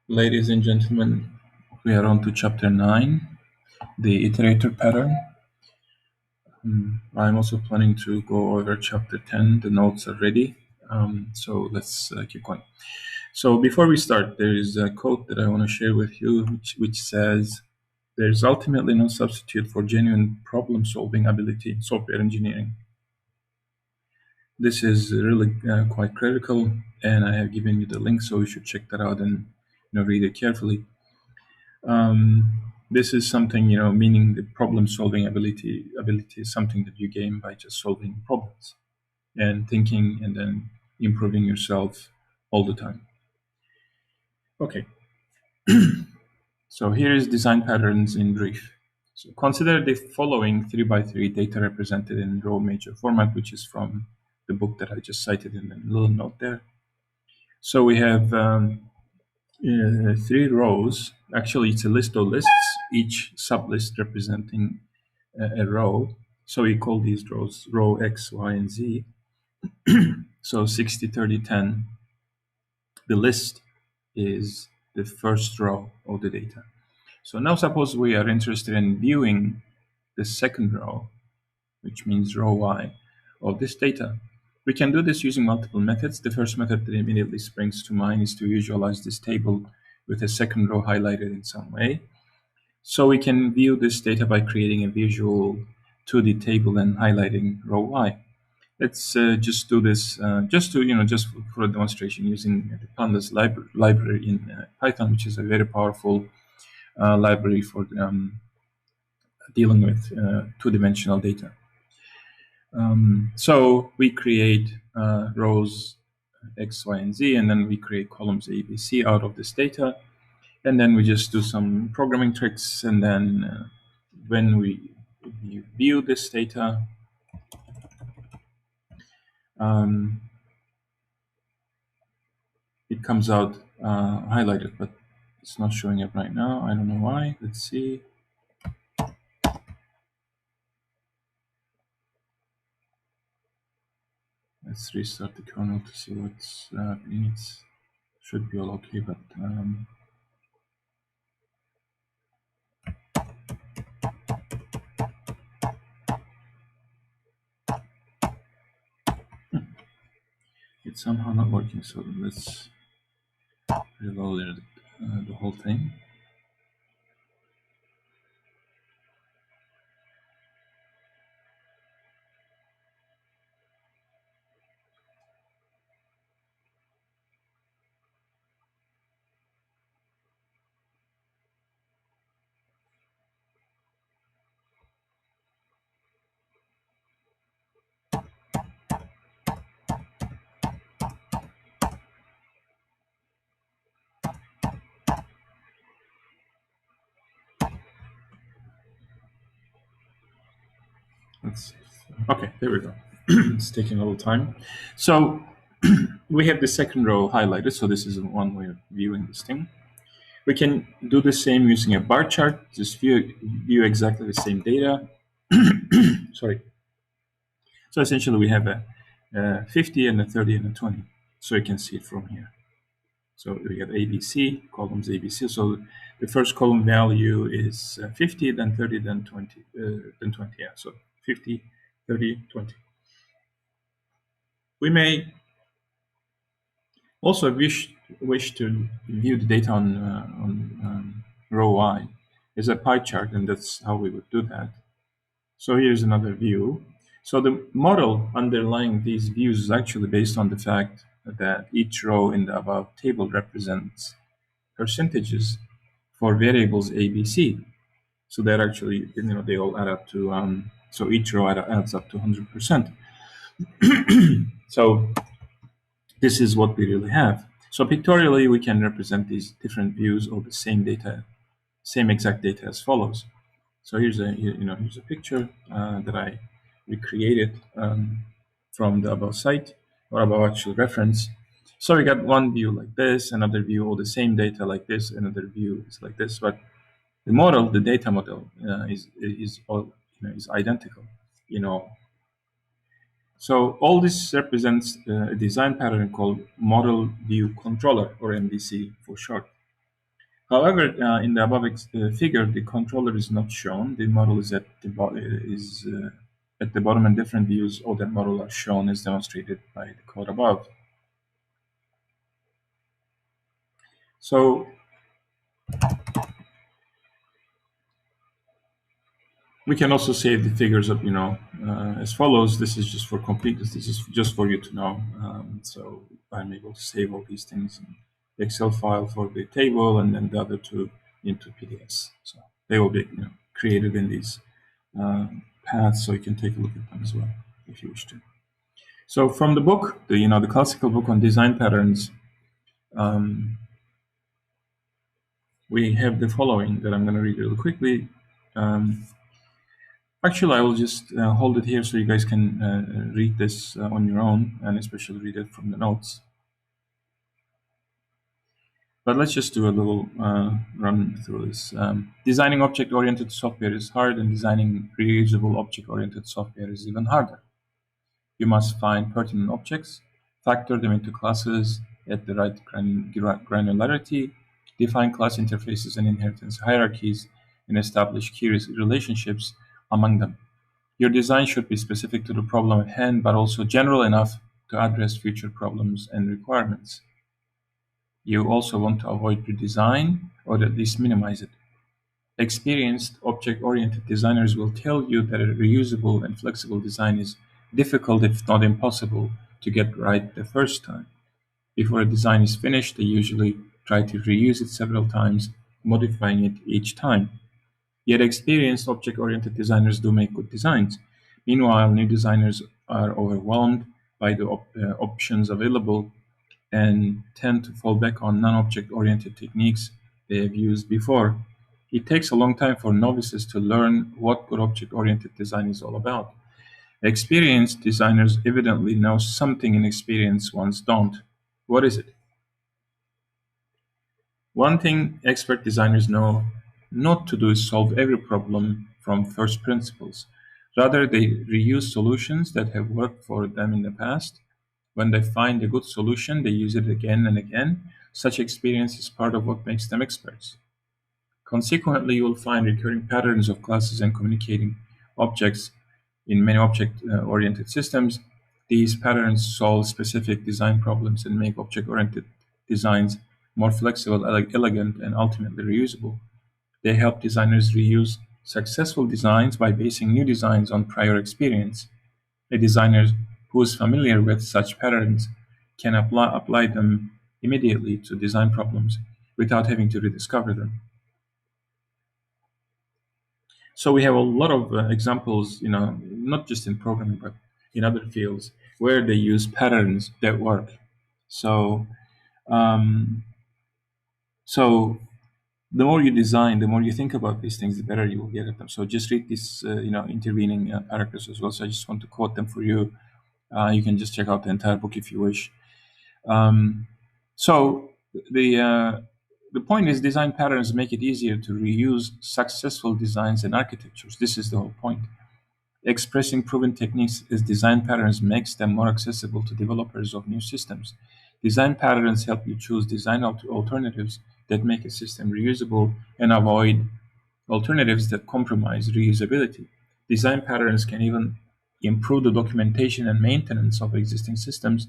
Ladies and gentlemen, we are on to chapter 9, the iterator pattern. I'm also planning to go over chapter 10. The notes are ready, so let's keep going. So before we start, there is a quote that I want to share with you, which says, "There's ultimately no substitute for genuine problem-solving ability in software engineering." This is really quite critical, and I have given you the link, so you should check that out and read it carefully. This is something, meaning the problem-solving ability is something that you gain by just solving problems and thinking and then improving yourself all the time. Okay, so here is design patterns in brief. So consider the following 3x3 data represented in row major format, which is from the book that I just cited in the little note there. So we have 3 rows. Actually, it's a list of lists, each sublist representing a row. So we call these rows row X, Y, and Z. So 60, 30, 10. The list is the first row of the data. So now suppose we are interested in viewing the second row, which means row Y, of this data. We can do this using multiple methods. The first method that immediately springs to mind is to visualize this table with a second row highlighted in some way. So we can view this data by creating a visual 2D table and highlighting row Y. Let's just do this just for a demonstration using the pandas library in Python, which is a very powerful library for dealing with two-dimensional data. So we create rows X, Y, and Z, and then we create columns A, B, C out of this data. And then we just do some programming tricks. And then when we view this data, it comes out highlighted, but it's not showing up right now. I don't know why. Let's see. Let's restart the kernel to see what's happening. It should be all okay, but it's somehow not working. So let's reload the whole thing. Let's see. Okay, there we go. It's taking a little time. So we have the second row highlighted. So this is one way of viewing this thing. We can do the same using a bar chart. Just view exactly the same data. Sorry. So essentially, we have a 50 and a 30 and a 20. So you can see it from here. So we have ABC, columns ABC. So the first column value is 50, then 30, then 20, then 20. Yeah, so 50, 30, 20. We may also wish to view the data on row Y as a pie chart, and that's how we would do that. So here's another view. So the model underlying these views is actually based on the fact that each row in the above table represents percentages for variables A, B, C. So that actually, they all add up to, so each row adds up to 100%. So this is what we really have. So pictorially, we can represent these different views of the same data, same exact data as follows. So here's a picture that I recreated from the above site or above actual reference. So we got one view like this, another view of the same data like this, another view is like this. But the model, the data model, is all is identical. So all this represents a design pattern called Model View Controller, or MVC for short. However, in the above figure, the controller is not shown. The model is at the bottom, and different views of the model are shown as demonstrated by the code above. So we can also save the figures up, as follows. This is just for completeness. This is just for you to know. So I'm able to save all these things in the Excel file for the table, and then the other two into PDFs. So they will be created in these paths, so you can take a look at them as well if you wish to. So from the book, the classical book on design patterns, we have the following that I'm going to read really quickly. Actually, I will just hold it here so you guys can read this on your own, and especially read it from the notes. But let's just do a little run through this. Designing object-oriented software is hard, and designing reusable object-oriented software is even harder. You must find pertinent objects, factor them into classes at the right granularity, define class interfaces and inheritance hierarchies, and establish key relationships among them. Your design should be specific to the problem at hand, but also general enough to address future problems and requirements. You also want to avoid redesign, or at least minimize it. Experienced object-oriented designers will tell you that a reusable and flexible design is difficult, if not impossible, to get right the first time. Before a design is finished, they usually try to reuse it several times, modifying it each time. Yet experienced object-oriented designers do make good designs. Meanwhile, new designers are overwhelmed by the options available and tend to fall back on non-object-oriented techniques they have used before. It takes a long time for novices to learn what good object-oriented design is all about. Experienced designers evidently know something inexperienced ones don't. What is it? One thing expert designers know not to do is solve every problem from first principles. Rather, they reuse solutions that have worked for them in the past. When they find a good solution, they use it again and again. Such experience is part of what makes them experts. Consequently, you will find recurring patterns of classes and communicating objects in many object-oriented systems. These patterns solve specific design problems and make object-oriented designs more flexible, elegant, and ultimately reusable. They help designers reuse successful designs by basing new designs on prior experience. A designer who is familiar with such patterns can apply them immediately to design problems without having to rediscover them. So we have a lot of examples, not just in programming, but in other fields where they use patterns that work. So, so the more you design, the more you think about these things, the better you will get at them. So just read these, intervening paragraphs as well. So I just want to quote them for you. You can just check out the entire book if you wish. So the point is, design patterns make it easier to reuse successful designs and architectures. This is the whole point. Expressing proven techniques as design patterns makes them more accessible to developers of new systems. Design patterns help you choose design alternatives that make a system reusable and avoid alternatives that compromise reusability. Design patterns can even improve the documentation and maintenance of existing systems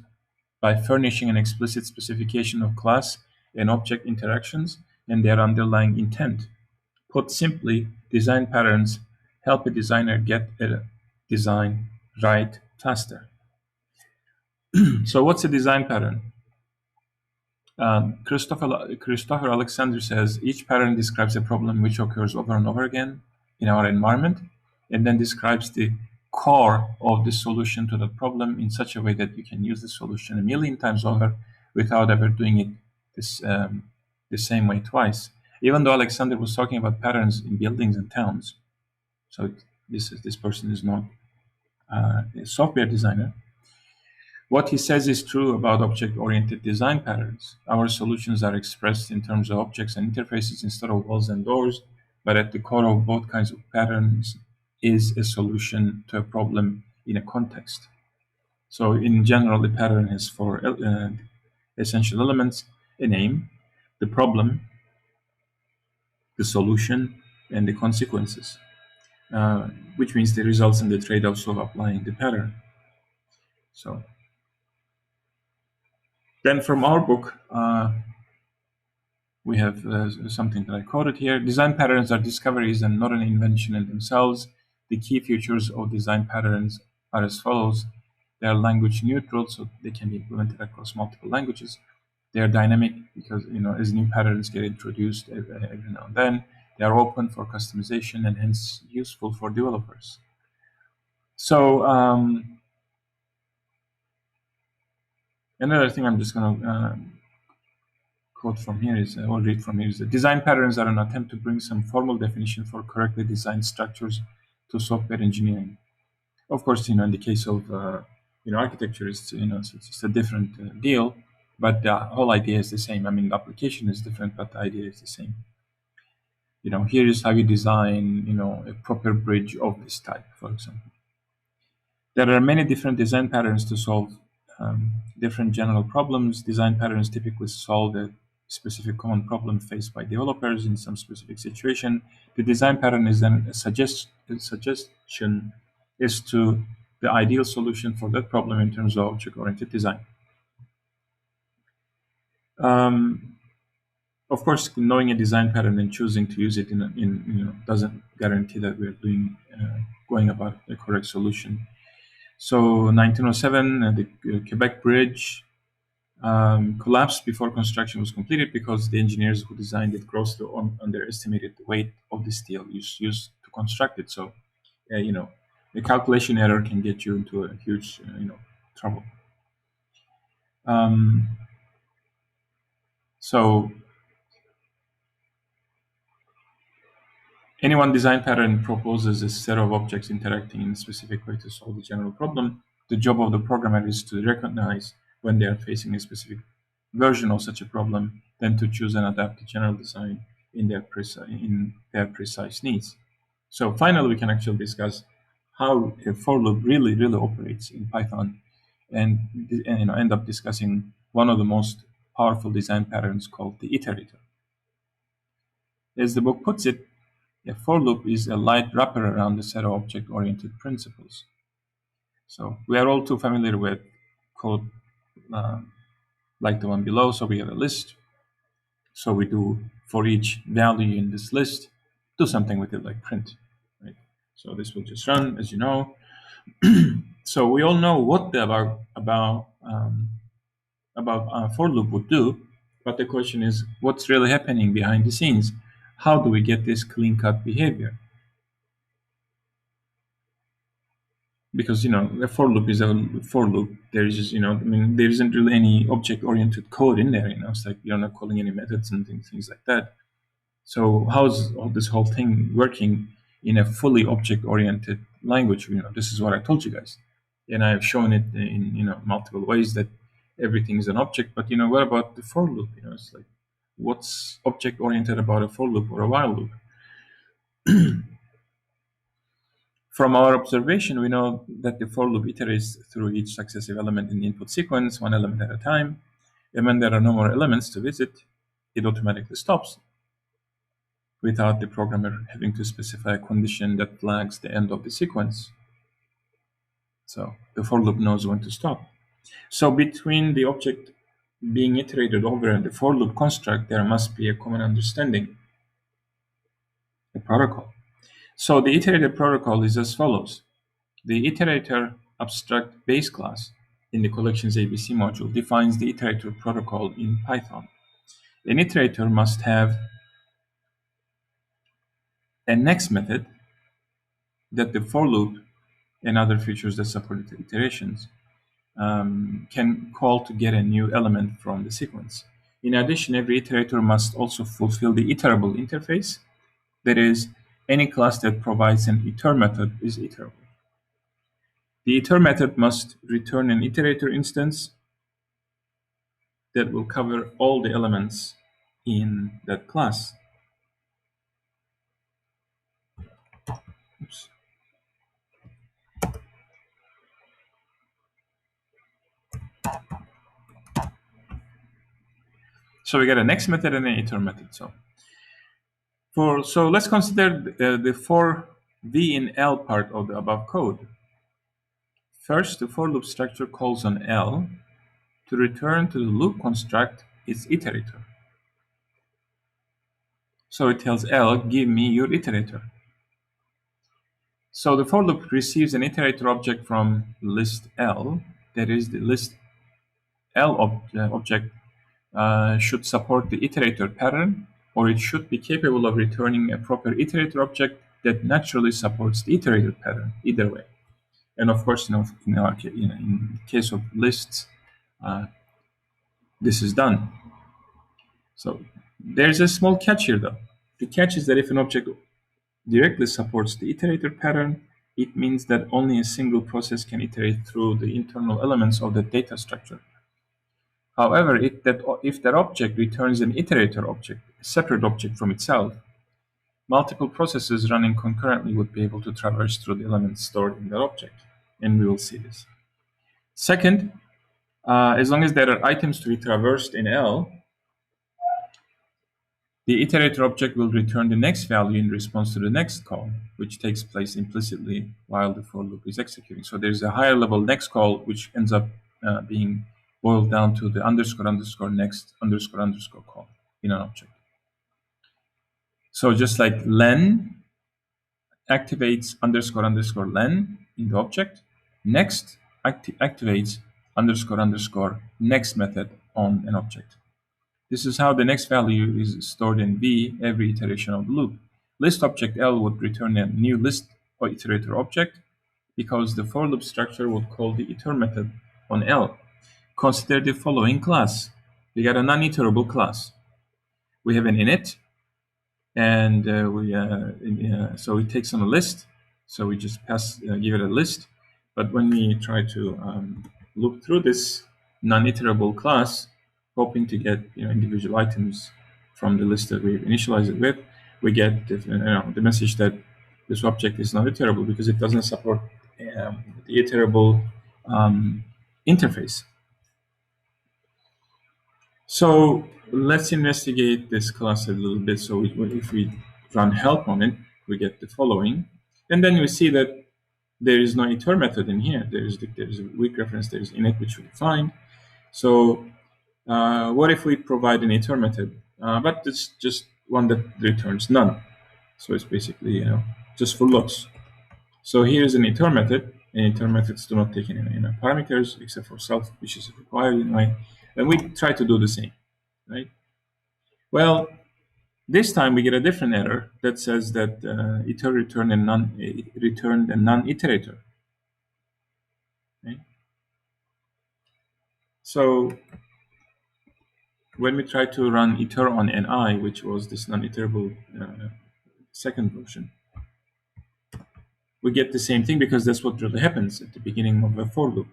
by furnishing an explicit specification of class and object interactions and their underlying intent. Put simply, design patterns help a designer get a design right faster. So what's a design pattern? Christopher Alexander says each pattern describes a problem which occurs over and over again in our environment, and then describes the core of the solution to the problem in such a way that you can use the solution a million times over without ever doing it the same way twice. Even though Alexander was talking about patterns in buildings and towns, so this person is not a software designer. What he says is true about object-oriented design patterns. Our solutions are expressed in terms of objects and interfaces instead of walls and doors, but at the core of both kinds of patterns is a solution to a problem in a context. So in general, the pattern has four essential elements: a name, the problem, the solution, and the consequences, which means the results and the trade-offs of applying the pattern. So then from our book, we have something that I quoted here. Design patterns are discoveries and not an invention in themselves. The key features of design patterns are as follows. They are language neutral, so they can be implemented across multiple languages. They are dynamic because, as new patterns get introduced every now and then, they are open for customization and hence useful for developers. So another thing I'm just going to quote from here is, or read from here is that design patterns are an attempt to bring some formal definition for correctly designed structures to software engineering. Of course, in the case of architecture, it's a different deal, but the whole idea is the same. I mean, the application is different, but the idea is the same. Here is how you design, a proper bridge of this type, for example. There are many different design patterns to solve different general problems. Design patterns typically solve a specific common problem faced by developers in some specific situation. The design pattern is then a suggestion as to the ideal solution for that problem in terms of object-oriented design. Of course, knowing a design pattern and choosing to use it doesn't guarantee that we're going about the correct solution. So 1907, the Quebec Bridge collapsed before construction was completed because the engineers who designed it grossly underestimated the weight of the steel used to construct it. So, the calculation error can get you into a huge, trouble. So, any one design pattern proposes a set of objects interacting in a specific way to solve a general problem. The job of the programmer is to recognize when they are facing a specific version of such a problem, then to choose and adapt the general design in their precise needs. So finally, we can actually discuss how a for loop really operates in Python, and end up discussing one of the most powerful design patterns called the iterator. As the book puts it, a for loop is a light wrapper around a set of object-oriented principles. So we are all too familiar with code like the one below. So we have a list. So we do for each value in this list, do something with it like print. Right? So this will just run, as you know. So we all know what the about for loop would do, but the question is, what's really happening behind the scenes? How do we get this clean-cut behavior? Because a for loop is a for loop. There is just there isn't really any object-oriented code in there. It's like you're not calling any methods and things like that. So how's this whole thing working in a fully object-oriented language? This is what I told you guys, and I have shown it in multiple ways that everything is an object. But what about the for loop? It's like, what's object-oriented about a for loop or a while loop? From our observation, we know that the for loop iterates through each successive element in the input sequence, one element at a time. And when there are no more elements to visit, it automatically stops without the programmer having to specify a condition that flags the end of the sequence. So the for loop knows when to stop. So between the object being iterated over and the for loop construct, there must be a common understanding, a protocol. So the iterator protocol is as follows. The iterator abstract base class in the collections ABC module defines the iterator protocol in Python. An iterator must have a next method that the for loop and other features that support iterations can call to get a new element from the sequence. In addition, every iterator must also fulfill the iterable interface. That is, any class that provides an iter method is iterable. The iter method must return an iterator instance that will cover all the elements in that class. Oops. So we get a next method and an iter method. So So let's consider the for v in L part of the above code. First, the for loop structure calls on L to return to the loop construct its iterator. So it tells L, give me your iterator. So the for loop receives an iterator object from list L. That is, the list L object should support the iterator pattern, or it should be capable of returning a proper iterator object that naturally supports the iterator pattern, either way. And of course, in case of lists, this is done. So there's a small catch here, though. The catch is that if an object directly supports the iterator pattern, it means that only a single process can iterate through the internal elements of the data structure. However, if that object returns an iterator object, a separate object from itself, multiple processes running concurrently would be able to traverse through the elements stored in that object, and we will see this. Second, as long as there are items to be traversed in L, the iterator object will return the next value in response to the next call, which takes place implicitly while the for loop is executing. So there's a higher level next call, which ends up being boiled down to the underscore underscore next underscore underscore call in an object. So just like len activates underscore underscore len in the object, next activates underscore underscore next method on an object. This is how the next value is stored in V every iteration of the loop. List object L would return a new list or iterator object because the for loop structure would call the iter method on L. Consider the following class. We got a non-iterable class. We have an init, and so it takes on a list. So we just give it a list. But when we try to look through this non-iterable class, hoping to get individual items from the list that we initialize it with, we get the message that this object is not iterable because it doesn't support the iterable interface. So let's investigate this class a little bit. So if we run help on it, we get the following, and then we see that there is no iter method in here. There is a weak reference. There is init, which we defined. So what if we provide an iter method, but it's just one that returns none? So it's basically just for looks. So here is an iter method, and iter methods do not take any parameters except for self, which is required anyway. And we try to do the same, right? Well, this time we get a different error that says that iter returned a non-iterator. Okay? So when we try to run iter on ni, which was this non-iterable second version, we get the same thing because that's what really happens at the beginning of a for loop.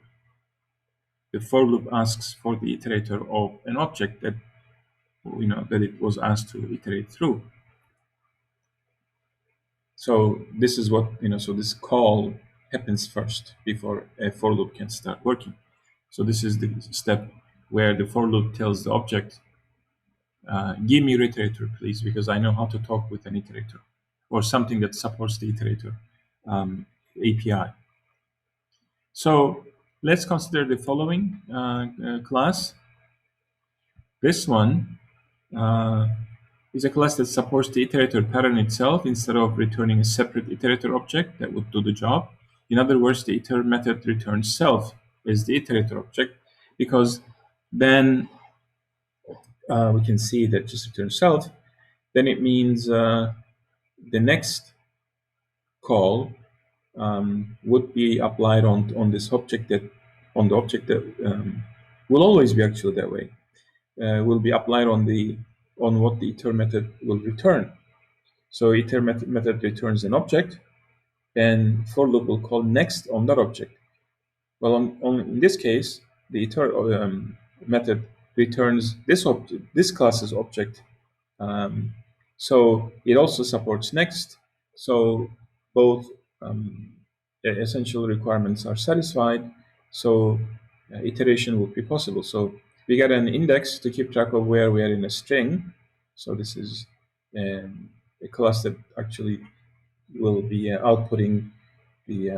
The for loop asks for the iterator of an object that that it was asked to iterate through. So this is what so this call happens first before a for loop can start working. So this is the step where the for loop tells the object, give me your iterator, please, because I know how to talk with an iterator or something that supports the iterator API. So let's consider the following class. This one is a class that supports the iterator pattern itself instead of returning a separate iterator object that would do the job. In other words, the iter method returns self as the iterator object, because then we can see that just returns self. Then it means the next call would be applied on this object that will always be actually that way. Will be applied on what the iter method will return. So iter method returns an object, and for loop will call next on that object. Well, in this case, the iter method returns this class's object. So it also supports next. So both essential requirements are satisfied. So iteration would be possible. So we got an index to keep track of where we are in a string. So this is a class that actually will be outputting the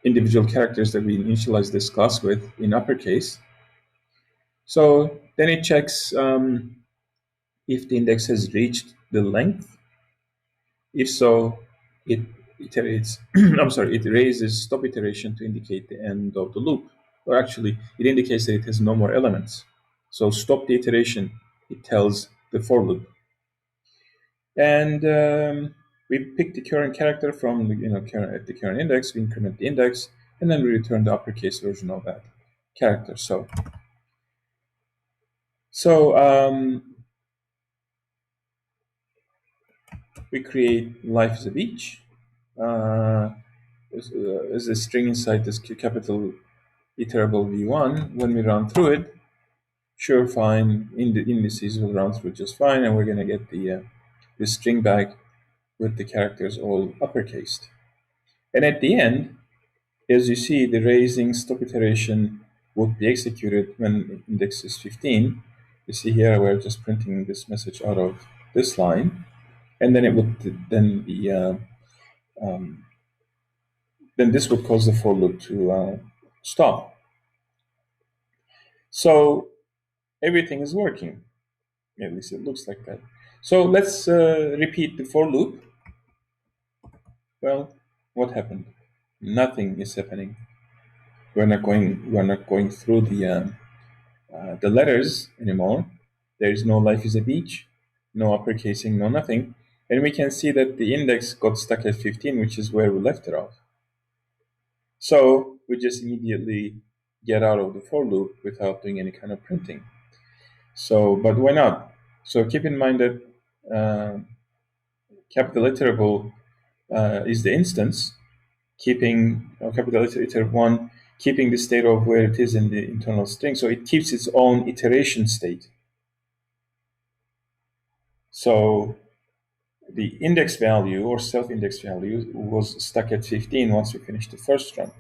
individual characters that we initialize this class with in uppercase. So then it checks if the index has reached the length. If so, it iterates. I'm sorry, it raises stop iteration to indicate the end of the loop. Or actually, it indicates that it has no more elements. So stop the iteration. It tells the for loop. And we pick the current character from at the current index. We increment the index, and then we return the uppercase version of that character. So we create life is a beach as a string inside this capital iterable v1. When we run through it, sure, fine, in the indices will run through just fine, and we're going to get the string back with the characters all uppercased. And at the end, as you see, the raising stop iteration would be executed when index is 15. You see here we're just printing this message out of this line, and then it would then be then this would cause the for loop to stop. So everything is working. At least it looks like that. So let's repeat the for loop. Well, what happened? Nothing is happening. We're not going through the letters anymore. There is no life is a beach, no uppercasing, no nothing. And we can see that the index got stuck at 15, which is where we left it off. So we just immediately get out of the for loop without doing any kind of printing. So, but why not? So keep in mind that capital iterable is the instance, keeping capital iter 1, keeping the state of where it is in the internal string. So it keeps its own iteration state. So the index value or self-index value was stuck at 15 once we finished the first run,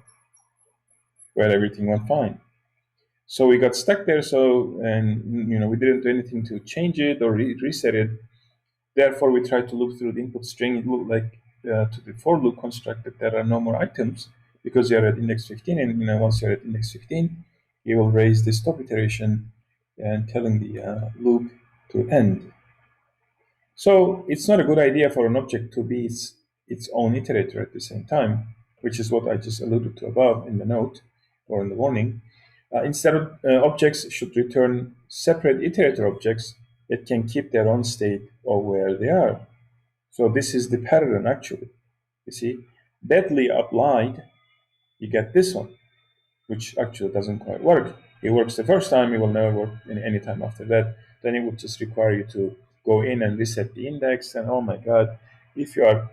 where everything went fine. So we got stuck there. And we didn't do anything to change it or reset it. Therefore, we tried to look through the input string. It looked like to the for loop construct that there are no more items because you're at index 15. And once you're at index 15, you will raise the stop iteration and telling the loop to end. So it's not a good idea for an object to be its own iterator at the same time, which is what I just alluded to above in the note or in the warning. Instead, objects should return separate iterator objects that can keep their own state of where they are. So this is the pattern, actually. You see, badly applied, you get this one, which actually doesn't quite work. It works the first time, it will never work any time after that. Then it would just require you to go in and reset the index. And oh my God, if you are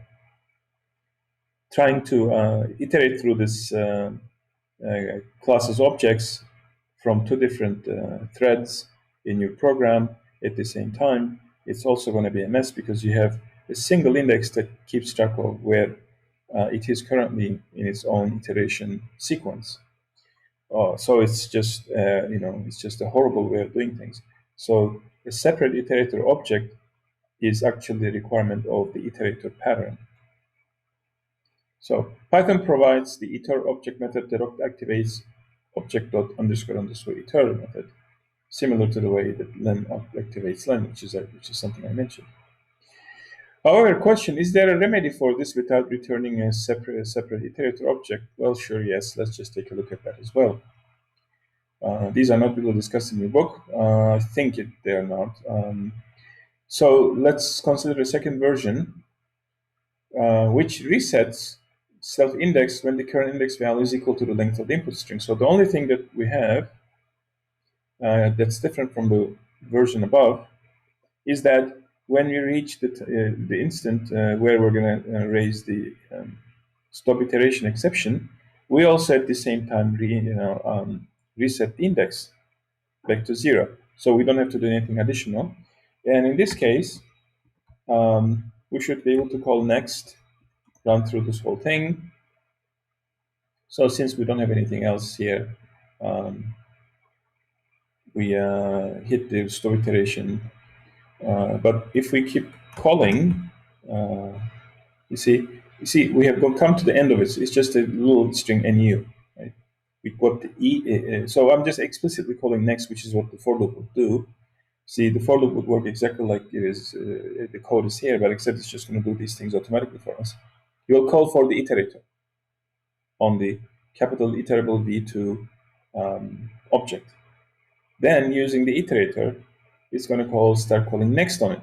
trying to iterate through this classes objects from two different threads in your program at the same time, it's also going to be a mess because you have a single index that keeps track of where it is currently in its own iteration sequence. So it's just it's just a horrible way of doing things. So a separate iterator object is actually a requirement of the iterator pattern. So Python provides the iter object method that activates object.__iter method, similar to the way that len activates len, which is something I mentioned. However, question, is there a remedy for this without returning a separate iterator object? Well, sure, yes. Let's just take a look at that as well. These are not really discussed in your book. I think they are not. So let's consider a second version, which resets self-index when the current index value is equal to the length of the input string. So the only thing that we have that's different from the version above is that when we reach the instant where we're going to raise the stop iteration exception, we also at the same time reset the index back to 0. So we don't have to do anything additional. And in this case, we should be able to call next, run through this whole thing. So since we don't have anything else here, we hit the stop iteration. But if we keep calling. You see, we have come to the end of it. It's just a little string nu. Right? We got the so I'm just explicitly calling next, which is what the for loop would do. See, the for loop would work exactly like it is. The code is here, but except it's just going to do these things automatically for us. You'll call for the iterator on the capital iterable v2 object. Then, using the iterator, it's going to start calling next on it.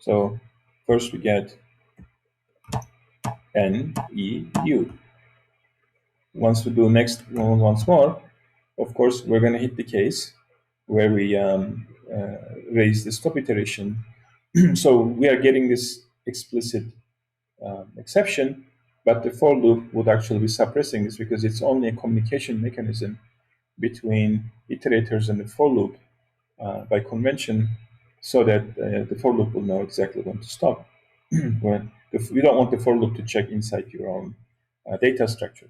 So first we get NEU. Once we do next once more, of course, we're going to hit the case where we raise the stop iteration. So we are getting this explicit exception, but the for loop would actually be suppressing this because it's only a communication mechanism between iterators and the for loop by convention, so that the for loop will know exactly when to stop. We don't want the for loop to check inside your own data structure.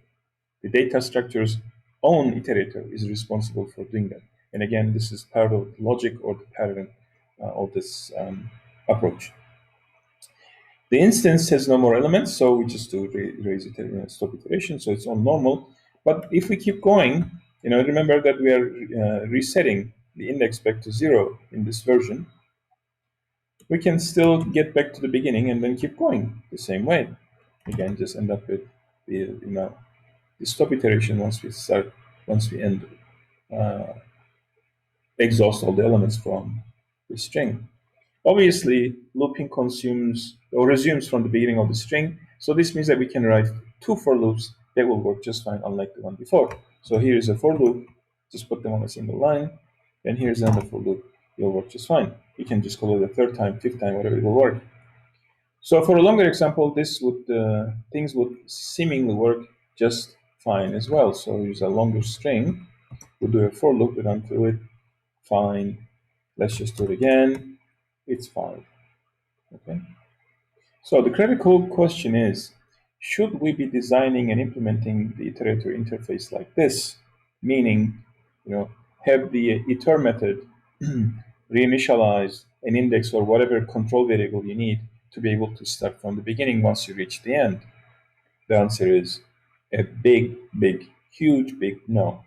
The data structure's own iterator is responsible for doing that. And again, this is part of the logic or the pattern of this approach. The instance has no more elements, so we just do raise it, stop iteration, so it's all normal. But if we keep going, remember that we are resetting the index back to 0 in this version. We can still get back to the beginning and then keep going the same way. Again, just end up with the stop iteration once we end, exhaust all the elements from the string. Obviously, looping consumes or resumes from the beginning of the string. So this means that we can write 2 for loops that will work just fine, unlike the one before. So here is a for loop, just put them on a single line. And here's another for loop, it will work just fine. You can just call it a 3rd time, 5th time, whatever, it will work. So for a longer example, things would seemingly work just fine as well. So use a longer string. We'll do a for loop, we run through it, fine. Let's just do it again. It's fine. Okay. So the critical question is, should we be designing and implementing the iterator interface like this? Meaning, have the iter method reinitialize an index or whatever control variable you need to be able to start from the beginning once you reach the end? The answer is a big, huge, big no.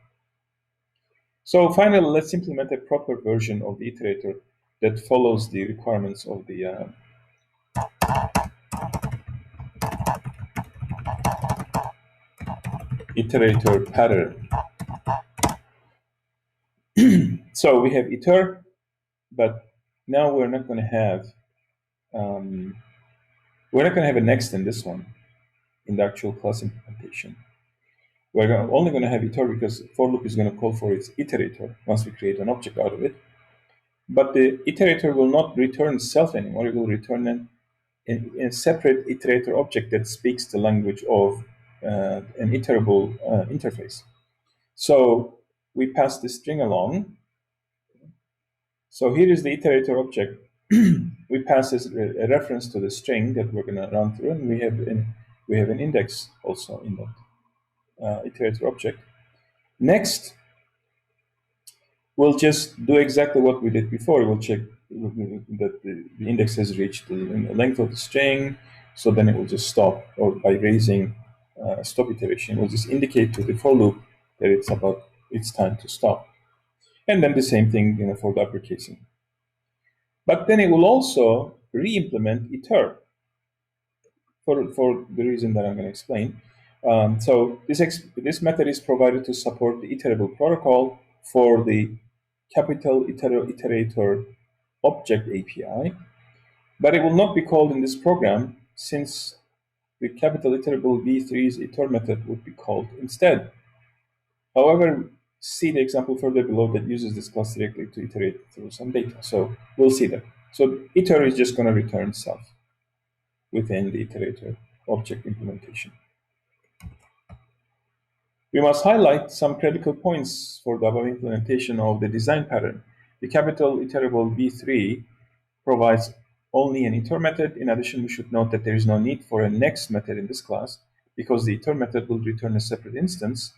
So finally, let's implement a proper version of the iterator that follows the requirements of the iterator pattern. So we have iter, but now we're not going to have a next in this one, in the actual class implementation. We're only going to have iter because for loop is going to call for its iterator once we create an object out of it. But the iterator will not return self anymore. It will return a separate iterator object that speaks the language of an iterable interface. So we pass the string along. So here is the iterator object. We pass as a reference to the string that we're going to run through, and we have an index also in that iterator object. Next, we'll just do exactly what we did before. We'll check that the index has reached the length of the string, so then it will just stop, or by raising stop iteration, it will just indicate to the for loop that it's time to stop. And then the same thing for the uppercasing. But then it will also re-implement iter for the reason that I'm going to explain. So this method is provided to support the iterable protocol for the capital iterator object API, but it will not be called in this program since the capital iterable v3's iter method would be called instead. However, see the example further below that uses this class directly to iterate through some data. So we'll see that. So iter is just going to return self within the iterator object implementation. We must highlight some critical points for the above implementation of the design pattern. The capital iterable v3 provides only an iter method. In addition, we should note that there is no need for a next method in this class because the iter method will return a separate instance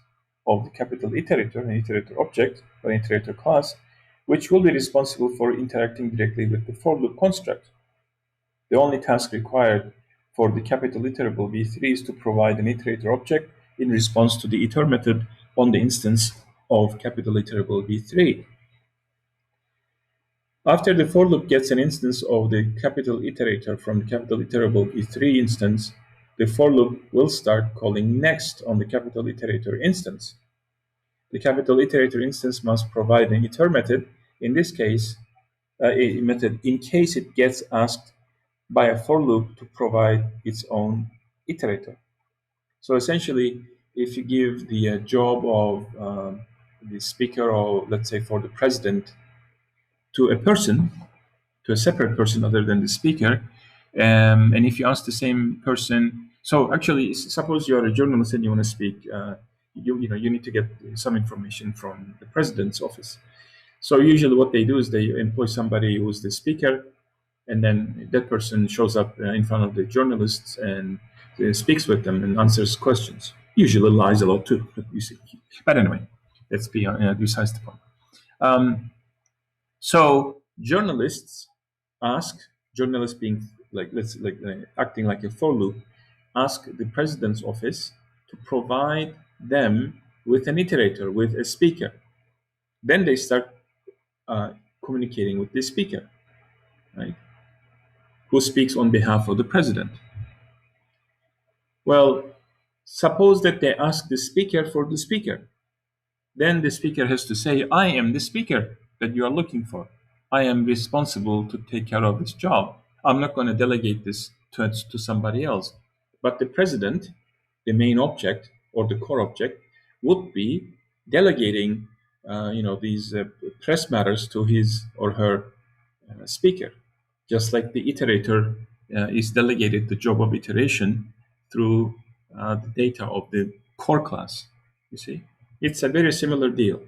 of the capital iterator, an iterator object, or an iterator class, which will be responsible for interacting directly with the for loop construct. The only task required for the capital iterable v3 is to provide an iterator object in response to the iter method on the instance of capital iterable v3. After the for loop gets an instance of the capital iterator from the capital iterable v3 instance, the for loop will start calling next on the capital iterator instance. The capital iterator instance must provide an iter method, in this case, a method in case it gets asked by a for loop to provide its own iterator. So essentially, if you give the job of the speaker, or let's say for the president, to a person, to a separate person other than the speaker, and if you ask the same person, so actually, suppose you are a journalist and you want to speak, you need to get some information from the president's office. So usually, what they do is they employ somebody who's the speaker, and then that person shows up in front of the journalists and speaks with them and answers questions. Usually lies a lot too, you see. But anyway, let's be besides the point. So journalists being acting like a for loop, ask the president's office to provide them with an iterator, with a speaker. Then they start communicating with the speaker, right? Who speaks on behalf of the president. Well, suppose that they ask the speaker for the speaker. Then the speaker has to say, I am the speaker that you are looking for. I am responsible to take care of this job. I'm not going to delegate this to somebody else. But the president, the main object or the core object, would be delegating these press matters to his or her speaker. Just like the iterator is delegated the job of iteration through the data of the core class. You see, it's a very similar deal.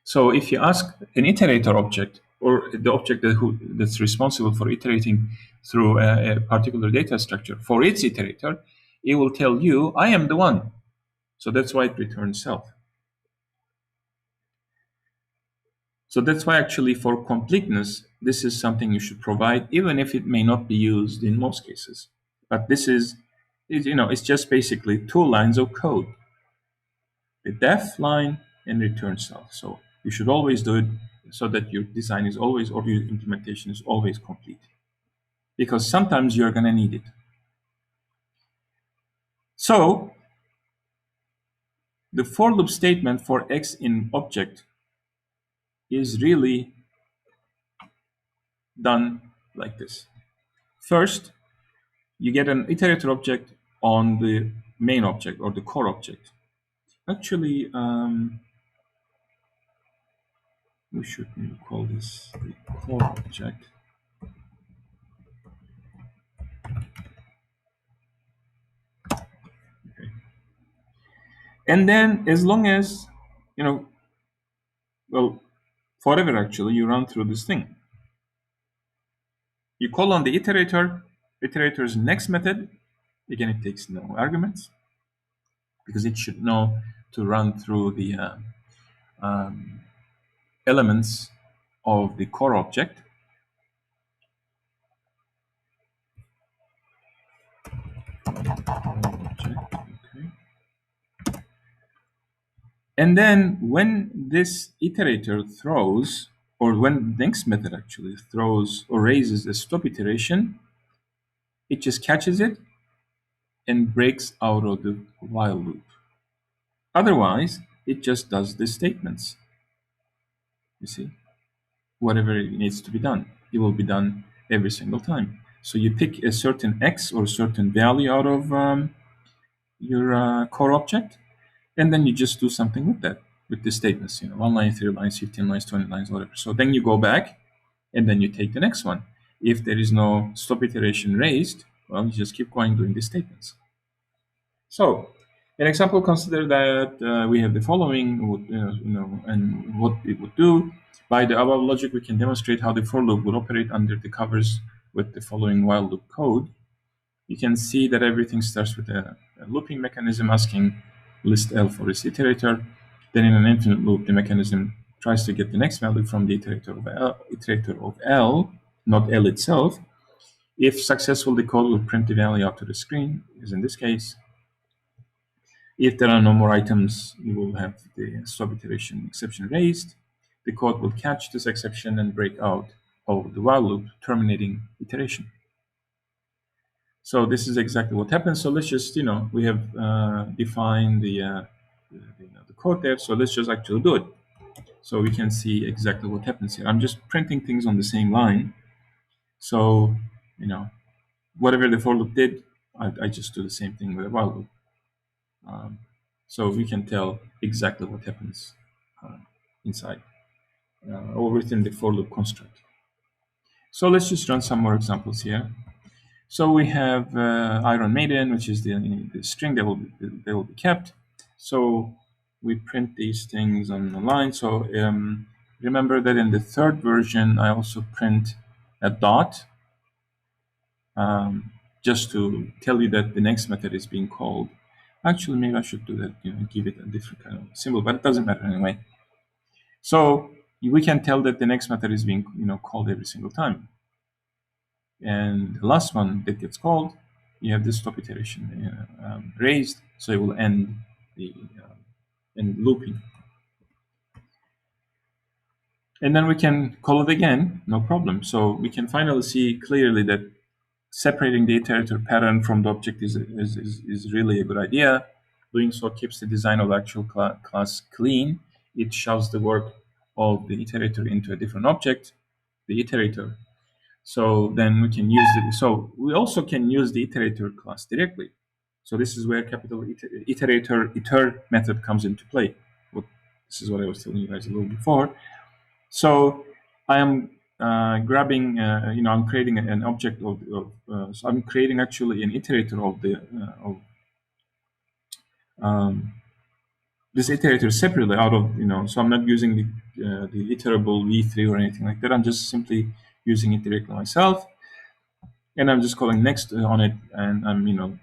So if you ask an iterator object, or the object that's responsible for iterating through a particular data structure for its iterator, it will tell you, I am the one. So that's why it returns self. So that's why actually for completeness, this is something you should provide, even if it may not be used in most cases. But this is, it's just basically 2 lines of code. The def line and return self. So you should always do it so that your design is always, or your implementation is always complete. Because sometimes you're going to need it. So the for loop statement for x in object is really done like this. First, you get an iterator object on the main object or the core object. Actually, we should call this the core object. Okay. And then as long as, forever actually, you run through this thing. You call on the iterator's next method. Again, it takes no arguments because it should know to run through the elements of the core object. Okay. And then when this iterator throws, or when the next method actually throws or raises a stop iteration, it just catches it and breaks out of the while loop. Otherwise, it just does the statements. You see, whatever it needs to be done, it will be done every single time. So you pick a certain x or certain value out of your core object, and then you just do something with that, with the statements, 1 line, 3 lines, 15 lines, 20 lines, whatever. So then you go back, and then you take the next one. If there is no stop iteration raised, well, you just keep going doing the statements. So, an example, consider that we have the following, and what it would do. By the above logic, we can demonstrate how the for loop would operate under the covers with the following while loop code. You can see that everything starts with a looping mechanism asking list L for its iterator. Then in an infinite loop, the mechanism tries to get the next value from the iterator of L, not L itself. If successful, the code will print the value out to the screen, as in this case. If there are no more items, you will have the stop iteration exception raised. The code will catch this exception and break out of the while loop, terminating iteration. So this is exactly what happens. So let's just, we have defined the code there. So let's just actually do it. So we can see exactly what happens here. I'm just printing things on the same line. So, whatever the for loop did, I just do the same thing with a while loop. So we can tell exactly what happens inside or within the for loop construct. So let's just run some more examples here. So we have Iron Maiden, which is the string that will be kept. So we print these things on the line. So remember that in the third version, I also print a dot, just to tell you that the next method is being called. Actually, maybe I should do that, give it a different kind of symbol, but it doesn't matter anyway. So we can tell that the next method is being, called every single time. And the last one that gets called, you have this stop iteration raised, so it will end the end looping. And then we can call it again, no problem. So we can finally see clearly that separating the iterator pattern from the object is really a good idea. Doing so keeps the design of the actual class clean. It shoves the work of the iterator into a different object, the iterator. So then we can use it. So we also can use the iterator class directly. So this is where capital iterator iter method comes into play. This is what I was telling you guys a little before. So I am grabbing, I'm creating an object so I'm creating actually an iterator of this iterator separately out of, so I'm not using the iterable v3 or anything like that. I'm just simply using it directly myself. And I'm just calling next on it, and I'm,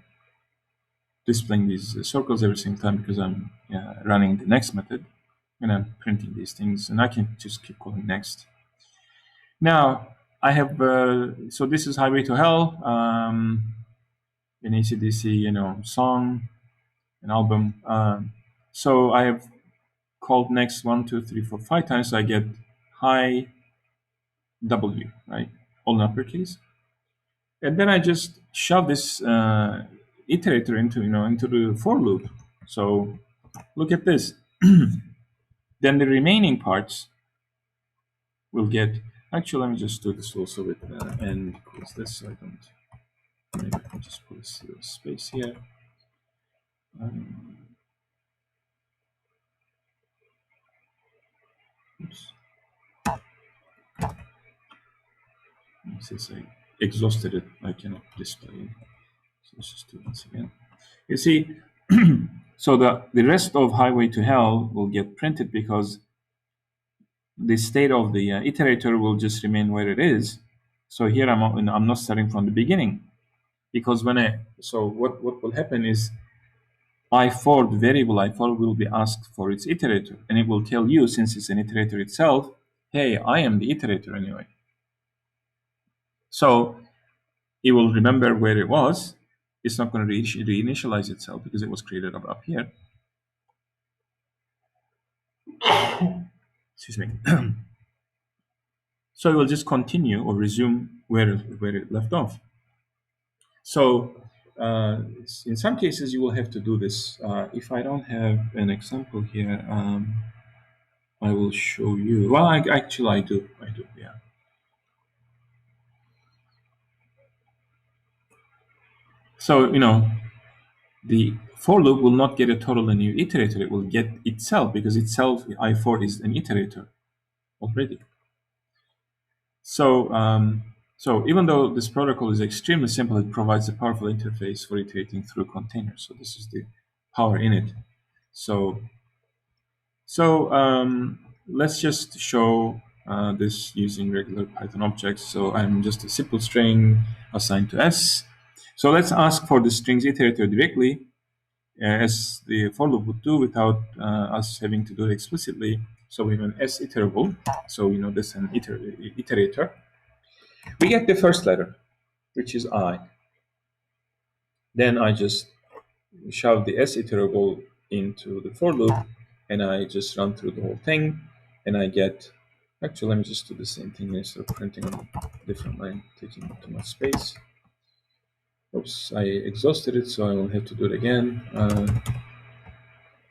displaying these circles every single time because I'm running the next method, and I'm printing these things, and I can just keep calling next. Now, I have, so this is Highway to Hell, an AC/DC, song, an album. So I have called next 1, 2, 3, 4, 5 times, so I get high W, right? All in uppercase. And then I just shove this iterator into the for loop. So look at this. Then the remaining parts will get. Actually, let me just do this also with n equals this, so I don't. Maybe I can just put a space here. Oops. Since I exhausted it, I cannot display it. So let's just do this again. You see, so the rest of Highway to Hell will get printed because the state of the iterator will just remain where it is. So here I'm not starting from the beginning, because what will happen is I4, the variable I4 will be asked for its iterator, and it will tell you, since it's an iterator itself, hey, I am the iterator anyway. So it will remember where it was. It's not going to reinitialize itself because it was created up here. Excuse me. So it will just continue or resume where it left off. So in some cases, you will have to do this. If I don't have an example here, I will show you. Well, I do, yeah. So, the for loop will not get a totally new iterator. It will get itself, because itself, I4 is an iterator already. So, so even though this protocol is extremely simple, it provides a powerful interface for iterating through containers. So this is the power in it. So let's just show this using regular Python objects. So I'm just a simple string assigned to S. So let's ask for the string's iterator directly, as the for loop would do, without us having to do it explicitly. So we have an S iterable. So we know this is an iterator. We get the first letter. which is I. Then I just shove the S iterable into the for loop, and I just run through the whole thing, and I get. Actually, let me just do the same thing instead of printing on a different line, taking too much space. Oops, I exhausted it, so I will have to do it again.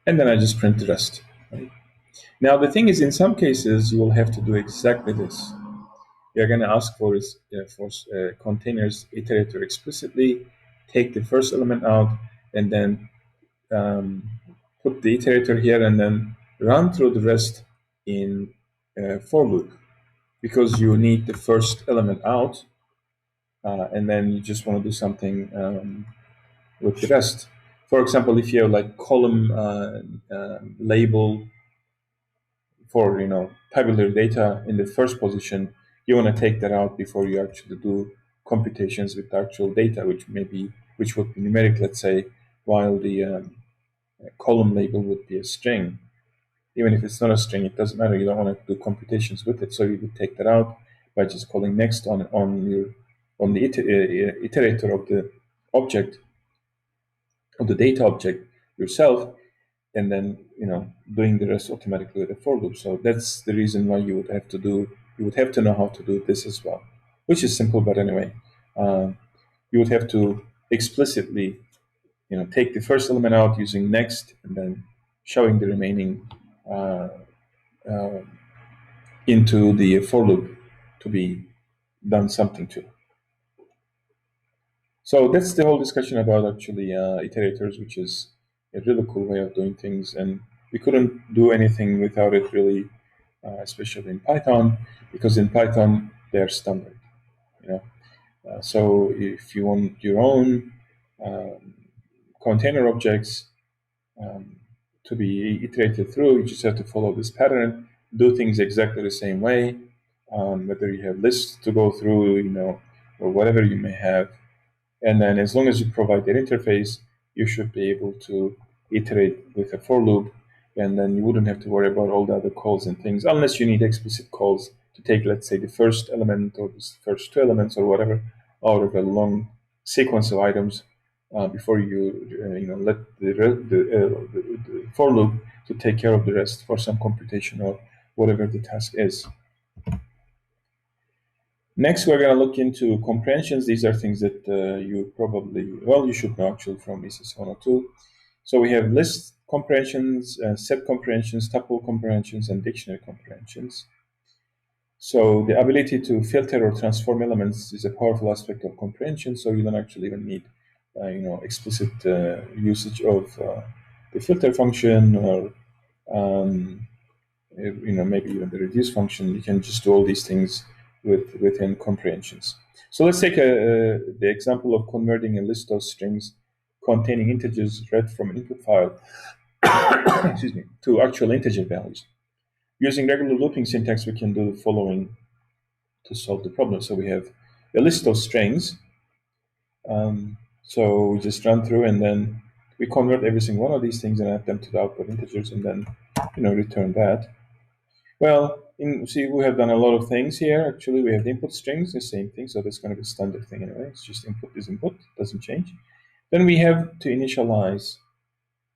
And then I just print the rest. Right? Now, the thing is, in some cases, you will have to do exactly this. You're going to ask for containers iterator explicitly, take the first element out, and then put the iterator here, and then run through the rest in for loop, because you need the first element out, and then you just want to do something with the rest. For example, if you have like column label for tabular data in the first position, you want to take that out before you actually do computations with the actual data, which would be numeric, let's say, while the column label would be a string. Even if it's not a string, it doesn't matter. You don't want to do computations with it, so you would take that out by just calling next on the iterator of the object, of the data object yourself, and then doing the rest automatically with a for loop. So that's the reason why you would have to know how to do this as well, which is simple. But anyway, you would have to explicitly take the first element out using next, and then showing the remaining uh, into the for loop to be done something to. So that's the whole discussion about actually iterators, which is a really cool way of doing things, and we couldn't do anything without it really, especially in Python, because in Python they're standard. So if you want your own um, container objects to be iterated through, you just have to follow this pattern, do things exactly the same way, whether you have lists to go through, or whatever you may have. And then as long as you provide that interface, you should be able to iterate with a for loop, and then you wouldn't have to worry about all the other calls and things, unless you need explicit calls to take, let's say, the first element or the first two elements or whatever out of a long sequence of items before you let the for loop to take care of the rest for some computation or whatever the task is. Next, we're going to look into comprehensions. These are things that you should know actually from ecc102. So we have list comprehensions, set comprehensions, tuple comprehensions, and dictionary comprehensions. So the ability to filter or transform elements is a powerful aspect of comprehension. So you don't actually even need, explicit usage of the filter function or maybe even the reduce function. You can just do all these things within comprehensions. So let's take the example of converting a list of strings containing integers read from an input file excuse me, to actual integer values. Using regular looping syntax, we can do the following to solve the problem. So we have a list of strings. So we just run through, and then we convert every single one of these things and add them to the output integers, and then return that. Well, see, we have done a lot of things here. Actually, we have the input strings, the same thing. So that's going to be a standard thing anyway. It's just input is input, doesn't change. Then we have to initialize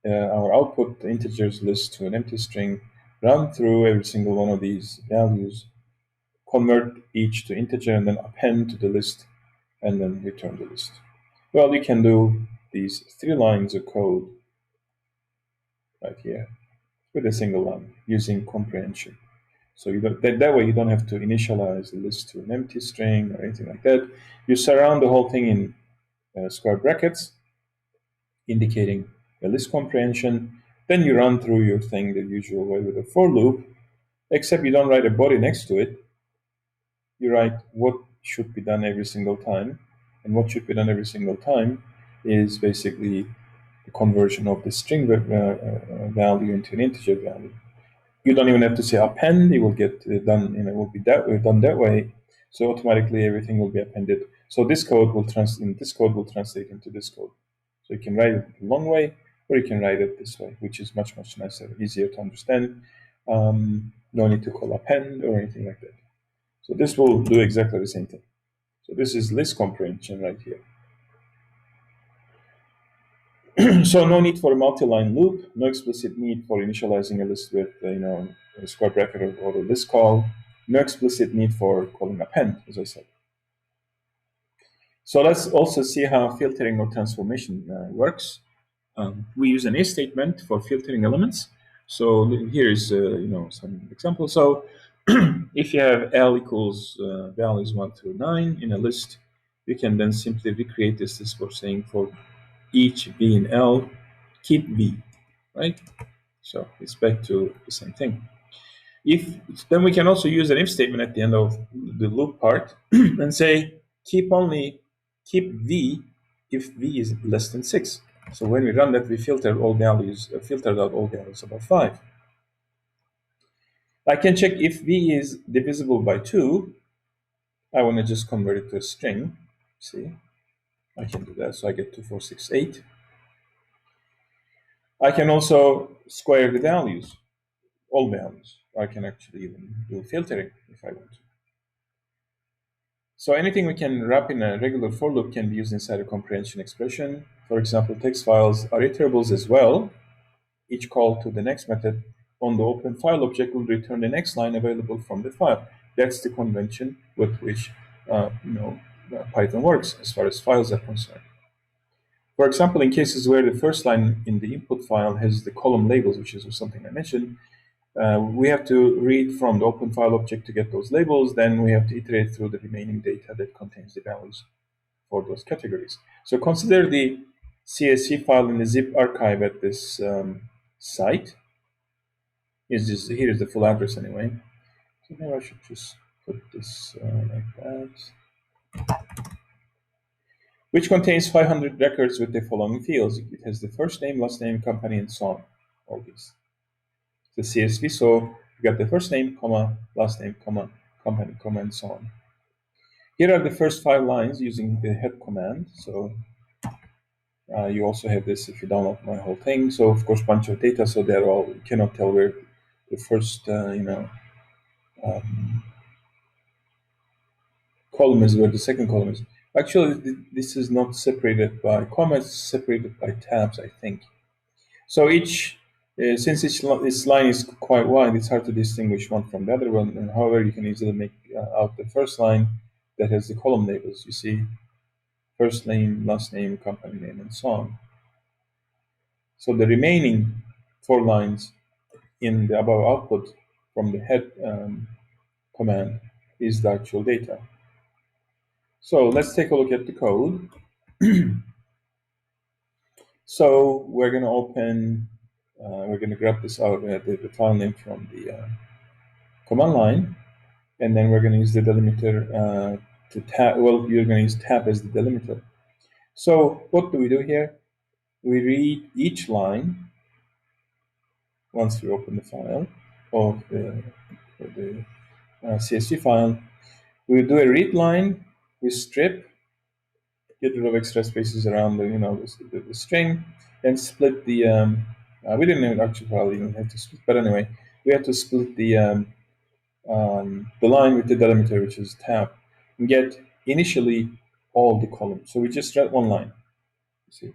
our output integers list to an empty string, run through every single one of these values, convert each to integer, and then append to the list, and then return the list. Well, you can do these 3 lines of code right here with a single line using comprehension. So that way you don't have to initialize the list to an empty string or anything like that. You surround the whole thing in square brackets, indicating a list comprehension. Then you run through your thing the usual way with a for loop, except you don't write a body next to it. You write what should be done every single time. And what should be done every single time is basically the conversion of the string value into an integer value. You don't even have to say append. It will get done. It will be done that way. So automatically everything will be appended. So this code will translate into this code. So you can write it the long way, or you can write it this way, which is much nicer, easier to understand. No need to call append or anything like that. So this will do exactly the same thing. So this is list comprehension right here. So no need for a multi-line loop, no explicit need for initializing a list with a square bracket or a list call, no explicit need for calling append, as I said. So let's also see how filtering or transformation works. We use an if statement for filtering elements. So here is some examples. So if you have L equals values 1 through 9 in a list, you can then simply recreate this list for saying for each V in L, keep V, right? So it's back to the same thing. Then we can also use an if statement at the end of the loop part and say keep V if V is less than 6. So when we run that, we filtered out all values above 5. I can check if V is divisible by 2. I want to just convert it to a string. See, I can do that. So I get 2, 4, 6, 8. I can also square the values, all values. I can actually even do filtering if I want to. So anything we can wrap in a regular for loop can be used inside a comprehension expression. For example, text files are iterables as well. Each call to the next method on the open file object will return the next line available from the file. That's the convention with which Python works as far as files are concerned. For example, in cases where the first line in the input file has the column labels, which is something I mentioned, we have to read from the open file object to get those labels. Then we have to iterate through the remaining data that contains the values for those categories. So consider the CSV file in the zip archive at this site. Here is the full address anyway. So maybe I should just put this like that. Which contains 500 records with the following fields. It has the first name, last name, company, and so on. All these. The CSV, so you got the first name, comma, last name, comma, company, comma, and so on. Here are the first 5 lines using the head command. So you also have this if you download my whole thing. So of course, bunch of data. So they're all, you cannot tell where the first column is, where the second column is. Actually, this is not separated by commas, it's separated by tabs, I think. So since this line is quite wide, it's hard to distinguish one from the other one. And however, you can easily make out the first line that has the column labels. You see, first name, last name, company name, and so on. So the remaining 4 lines in the above output from the head command is the actual data. So let's take a look at the code. So we're going to open, we're going to grab this out, the file name from the command line, and then we're going to use the delimiter to tab. Well, you're going to use tab as the delimiter. So what do we do here? We read each line once we open the file of the CSV file. We do a read line. We strip, get rid of extra spaces around the string, and split the. We didn't actually probably even have to split, but anyway, we have to split the line with the delimiter, which is tab, and get initially all the columns. So we just read one line. You see,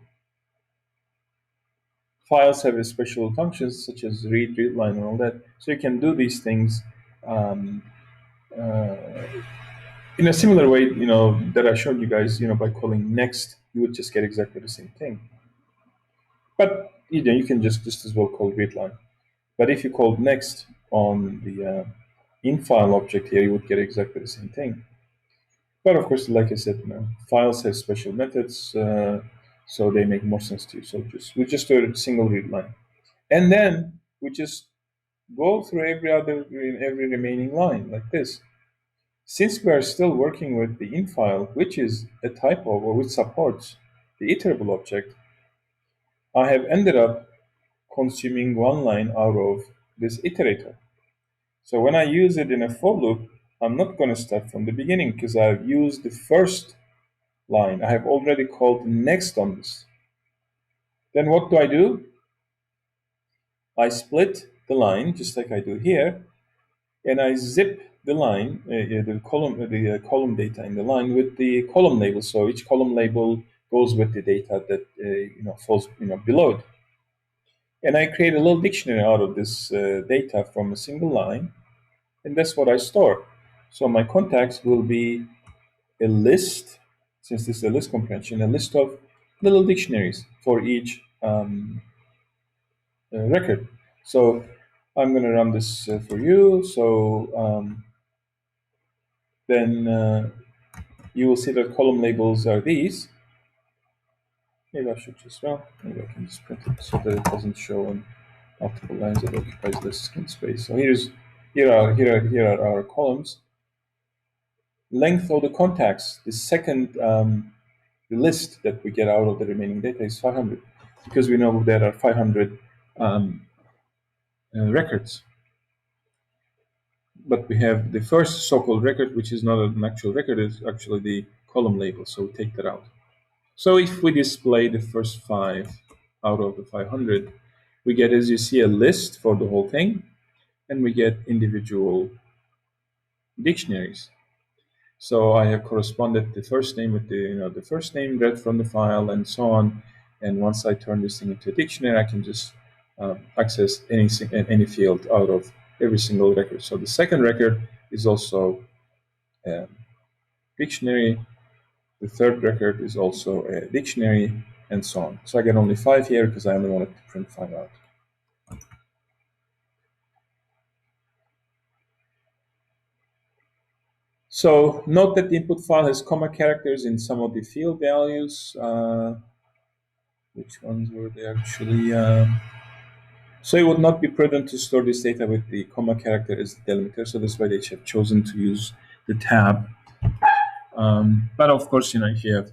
files have special functions such as read line, and all that. So you can do these things in a similar way, that I showed you guys. By calling next, you would just get exactly the same thing. But you can just as well call read line. But if you called next on the in-file object here, you would get exactly the same thing. But of course, like I said, files have special methods, so they make more sense to you. So we just do a single read line, and then we just go through every remaining line like this. Since we are still working with the in-file, which is a type of, or which supports the iterable object, I have ended up consuming one line out of this iterator. So when I use it in a for loop, I'm not going to start from the beginning because I've used the first line. I have already called next on this. Then what do? I split the line just like I do here, and I zip the line, the column data in the line with the column label. So each column label goes with the data that falls below it. And I create a little dictionary out of this data from a single line, and that's what I store. So my contacts will be a list, since this is a list comprehension, a list of little dictionaries for each record. So I'm going to run this for you. So then you will see that column labels are these. Maybe I should just, well, maybe I can just print it so that it doesn't show on multiple lines that occupies less screen space. So here are our columns. Length of the contacts, the second the list that we get out of the remaining data is 500, because we know there are 500 records. But we have the first so-called record, which is not an actual record, is actually the column label, so we take that out. So if we display the first 5 out of the 500, we get, as you see, a list for the whole thing, and we get individual dictionaries. So I have corresponded the first name with the first name read from the file, and so on. And once I turn this thing into a dictionary, I can just access any field out of every single record. So the second record is also a dictionary. The third record is also a dictionary, and so on. So I get only 5 here because I only wanted to print 5 out. So note that the input file has comma characters in some of the field values. Which ones were they actually? So it would not be prudent to store this data with the comma character as the delimiter. So that's why they have chosen to use the tab. But of course, if you have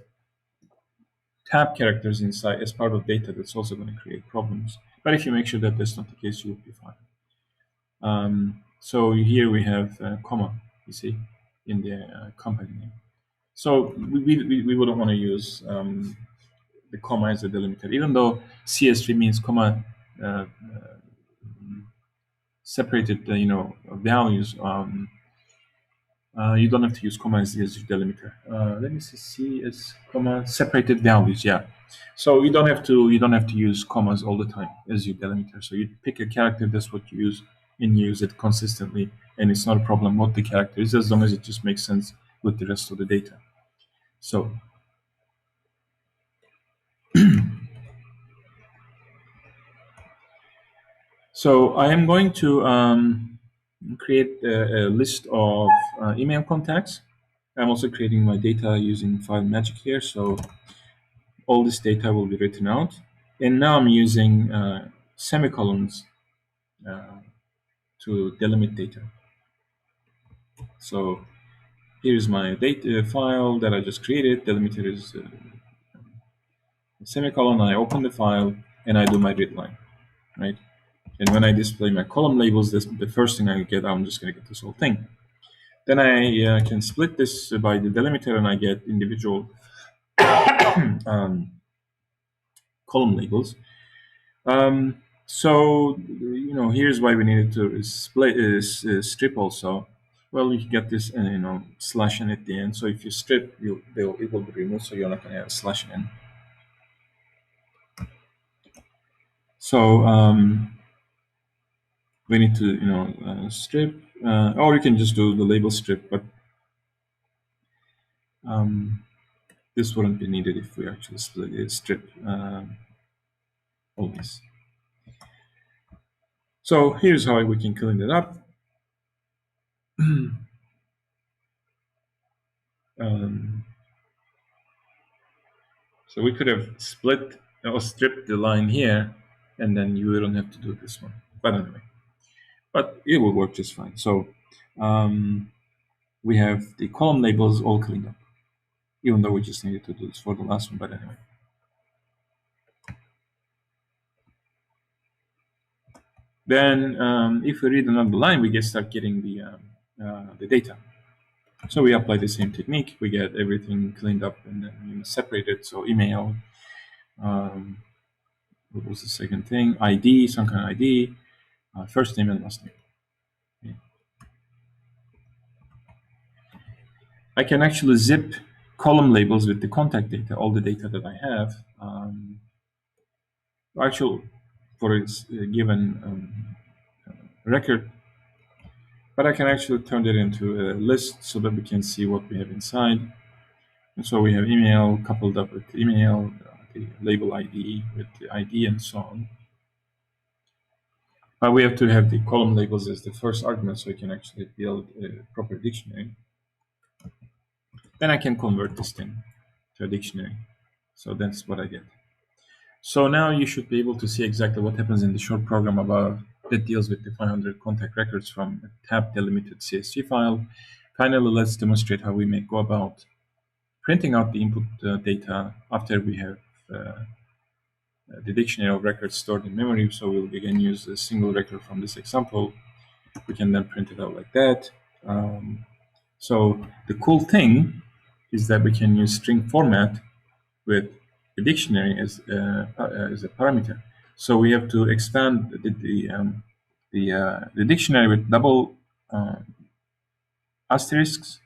tab characters inside as part of data, that's also going to create problems. But if you make sure that that's not the case, you will be fine. So here we have comma, you see, in the company name. So we wouldn't want to use the comma as a delimiter, even though CS3 means comma separated, values. You don't have to use comma as your delimiter. Let me see, C as comma separated values. Yeah. So you don't have to use commas all the time as your delimiter. So you pick a character, that's what you use, and use it consistently, and it's not a problem what the character is, as long as it just makes sense with the rest of the data. So so I am going to create a list of email contacts. I'm also creating my data using file magic here. So all this data will be written out. And now I'm using semicolons to delimit data. So here's my data file that I just created. Delimiter is a semicolon. I open the file and I do my read line, right? And when I display my column labels, this the first thing I get. I'm just going to get this whole thing. Then I can split this by the delimiter, and I get individual column labels. So here's why we needed to strip also. Well, you get this slash n at the end. So if you strip, it will be removed. So you're not going to have slash n. So we need to strip, or you can just do the label strip, but this wouldn't be needed if we actually strip all this. So here's how we can clean it up. So we could have split or stripped the line here, and then you don't have to do this one. But anyway, but it will work just fine. So we have the column labels all cleaned up, even though we just needed to do this for the last one. But anyway. Then if we read another line, we start getting the data. So we apply the same technique. We get everything cleaned up and then separated. So email, what was the second thing? ID, some kind of ID, first name and last name. Okay. I can actually zip column labels with the contact data, all the data that I have. Actually, for a given record, but I can actually turn it into a list so that we can see what we have inside. And so we have email coupled up with email, the label ID with the ID and so on. But we have to have the column labels as the first argument so we can actually build a proper dictionary. Then I can convert this thing to a dictionary. So that's what I get. So now you should be able to see exactly what happens in the short program above that deals with the 500 contact records from a tab delimited CSV file. Finally, let's demonstrate how we may go about printing out the input data after we have the dictionary of records stored in memory. So we'll again use a single record from this example. We can then print it out like that. So the cool thing is that we can use string format with the dictionary as a parameter. So we have to expand the dictionary with double asterisks,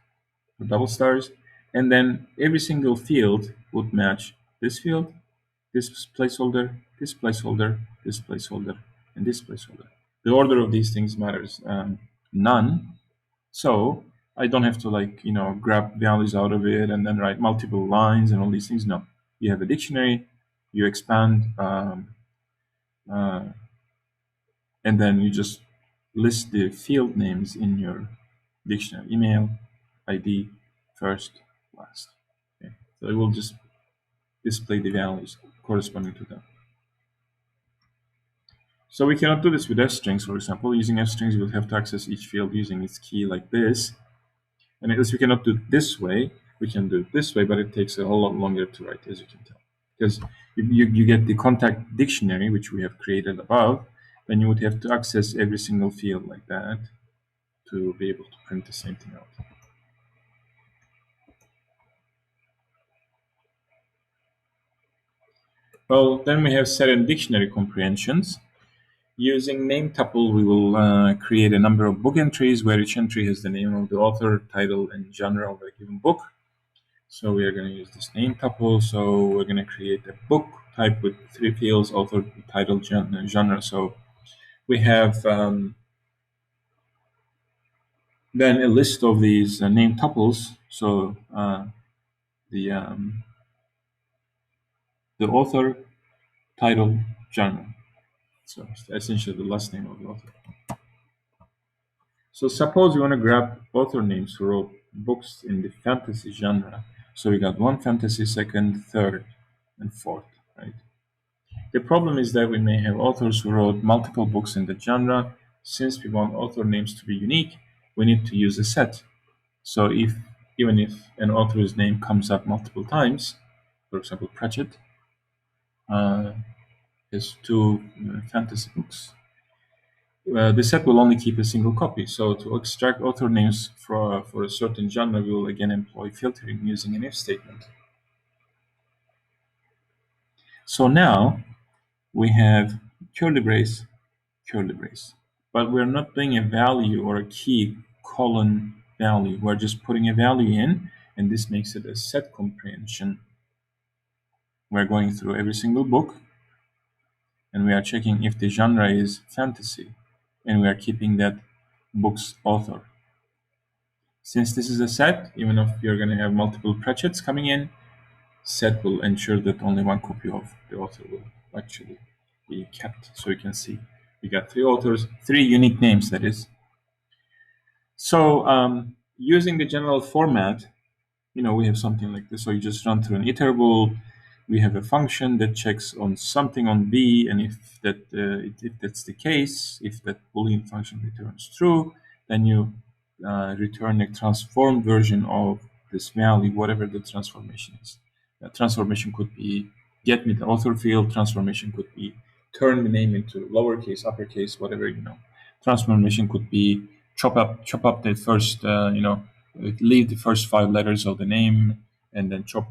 double stars, and then every single field would match this field, this placeholder, this placeholder, this placeholder, and this placeholder. The order of these things matters none. So I don't have to grab values out of it and then write multiple lines and all these things. No, you have a dictionary, you expand, and then you just list the field names in your dictionary: email, ID, first, last. Okay. So it will just display the values corresponding to them. So we cannot do this with f-strings, for example. Using f-strings, we'll have to access each field using its key like this. And as we cannot do it this way, we can do it this way, but it takes a whole lot longer to write, as you can tell. Because you get the contact dictionary, which we have created above, then you would have to access every single field like that to be able to print the same thing out. Well, then we have set and dictionary comprehensions. Using name tuple, we will create a number of book entries where each entry has the name of the author, title, and genre of a given book. So we are going to use this name tuple. So we're going to create a book type with 3 fields: author, title, genre. So we have then a list of these name tuples. So the author, title, genre. So essentially the last name of the author. So suppose you want to grab author names who wrote books in the fantasy genre. So we got 1 fantasy, 2nd, 3rd, and 4th, right? The problem is that we may have authors who wrote multiple books in the genre. Since we want author names to be unique, we need to use a set. So even if an author's name comes up multiple times, for example, Pratchett has 2 fantasy books, the set will only keep a single copy. So to extract author names for a certain genre, we will again employ filtering using an if statement. So now we have curly brace, but we're not doing a value or a key colon value. We're just putting a value in, and this makes it a set comprehension. We're going through every single book, and we are checking if the genre is fantasy, and we are keeping that book's author. Since this is a set, even if you're going to have multiple Pratchetts coming in, set will ensure that only 1 copy of the author will actually be kept. So you can see we got 3 authors, 3 unique names, that is. So using the general format, we have something like this. So you just run through an iterable. We have a function that checks on something on B, and if that's the case, if that Boolean function returns true, then you return a transformed version of this value, whatever the transformation is. Transformation could be get me the author field. Transformation could be turn the name into lowercase, uppercase, whatever. Transformation could be chop up the first, leave the first 5 letters of the name, and then chop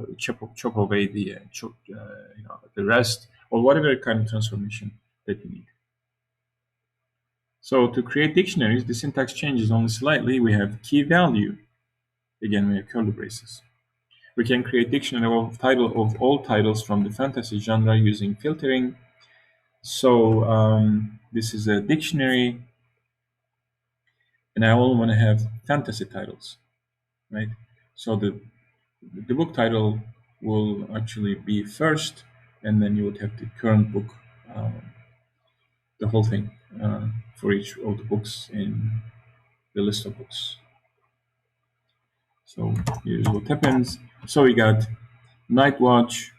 away the the rest, or whatever kind of transformation that you need. So to create dictionaries, the syntax changes only slightly. We have key value. Again, we have curly braces. We can create dictionary of all titles from the fantasy genre using filtering. So this is a dictionary, and I only want to have fantasy titles, right? So the book title will actually be first, and then you would have the current book, um, the whole thing for each of the books in the list of books. So here's what happens. So we got Night Watch,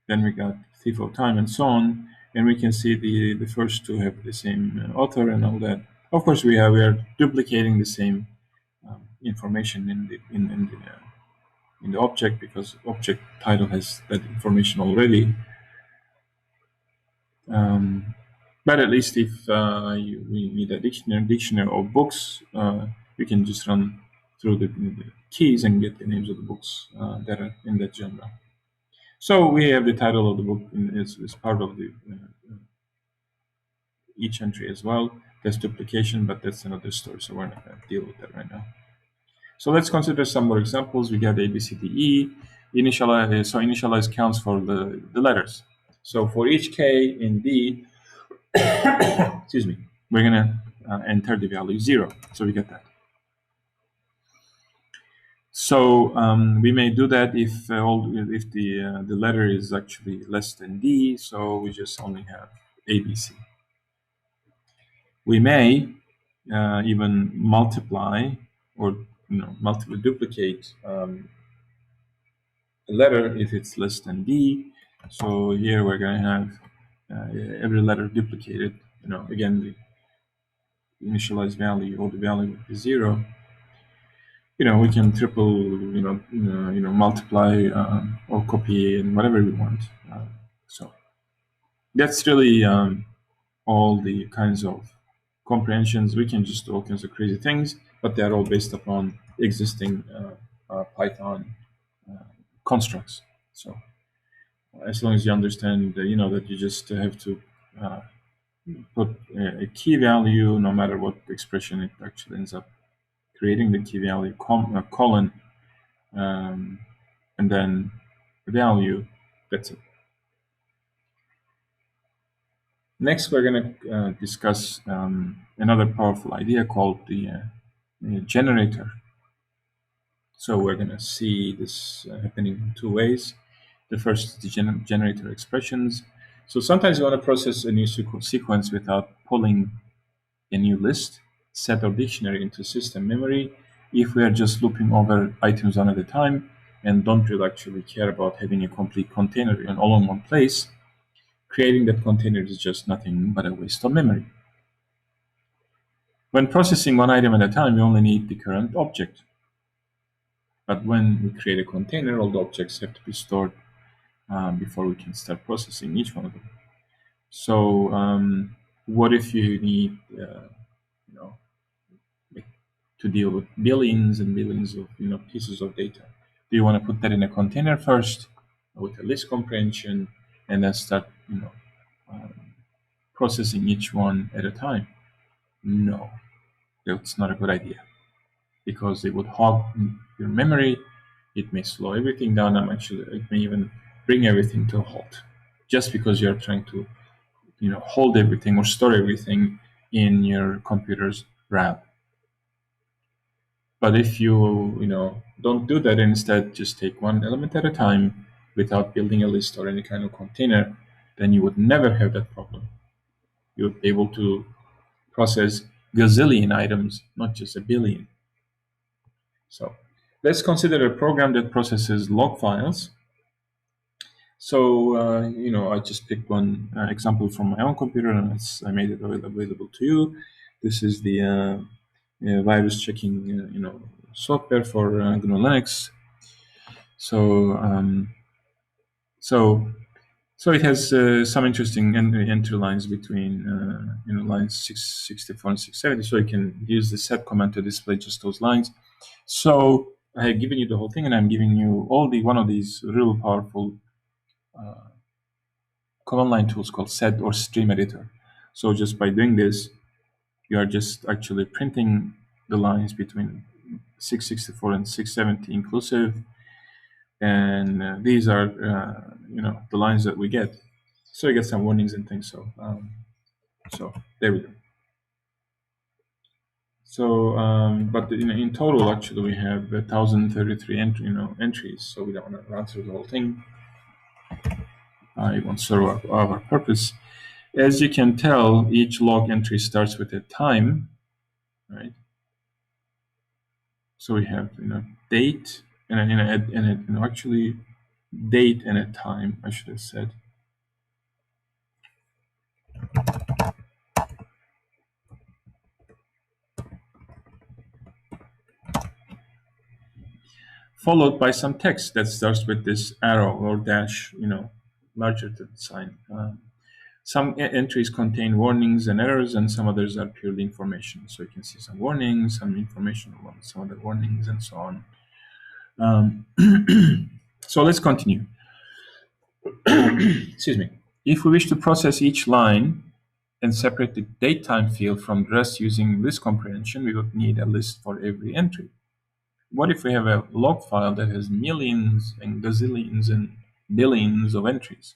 then we got Thief of Time, and so on. And we can see the first two have the same author and all that. Of course, we are duplicating the same information in the object, because object title has that information already. But at least if we need a dictionary of books, you can just run through the keys and get the names of the books that are in that genre. So we have the title of the book is part of the each entry as well. There's duplication, but that's another story, so we're not going to deal with that right now. So let's consider some more examples. We got A, B, C, D, E. Initialize counts for the letters. So for each K in D, excuse me, we're going to enter the value 0. So we get that. So we may do that if the letter is actually less than D, so we just only have A, B, C. We may even multiply or duplicate a letter if it's less than D. So here we're going to have every letter duplicated. Again, the initialized value or the value is 0. We can triple, multiply or copy and whatever we want. So that's really all the kinds of comprehensions. We can just do all kinds of crazy things, but they're all based upon existing Python constructs. So as long as you understand, that you just have to put a key value, no matter what expression it actually ends up creating, the key value colon, and then the value. That's it. Next, we're going to discuss another powerful idea called the generator. So we're going to see this happening in two ways. The first is the generator expressions. So sometimes you want to process a new sequence without pulling a new list, set, or dictionary into system memory. If we are just looping over items one at a time and don't really actually care about having a complete container and all in one place, creating that container is just nothing but a waste of memory. When processing one item at a time, we only need the current object. But when we create a container, all the objects have to be stored before we can start processing each one of them. So what if you need to deal with billions and billions of pieces of data? Do you want to put that in a container first with a list comprehension and then start processing each one at a time? No, that's not a good idea, because it would hog your memory. It may slow everything down, and it may even bring everything to a halt, just because you're trying to hold everything or store everything in your computer's RAM. But if you don't do that, instead just take one element at a time without building a list or any kind of container, then you would never have that problem. You would be able to process gazillion items, not just a billion. So let's consider a program that processes log files. So I just picked one example from my own computer, and I made it available to you. This is the virus checking software for GNU Linux. So it has some interesting entry lines between lines 664 and 670. So you can use the set command to display just those lines. So I have given you the whole thing, and I'm giving you one of these real powerful command line tools called set or stream editor. So just by doing this, you are just actually printing the lines between 664 and 670 inclusive, and these are the lines that we get. So you get some warnings and things. So there we go. So, but in total, actually, we have 1,033 entries. So we don't want to run through the whole thing. It won't serve our purpose. As you can tell, each log entry starts with a time, right? So we have date and actually date and a time. I should have said. Followed by some text that starts with this arrow or dash, larger than sign. Some entries contain warnings and errors, and some others are purely information. So you can see some warnings, some informational ones, some other warnings, and so on. So let's continue. Excuse me. If we wish to process each line and separate the datetime field from the rest using list comprehension, we would need a list for every entry. What if we have a log file that has millions and gazillions and billions of entries?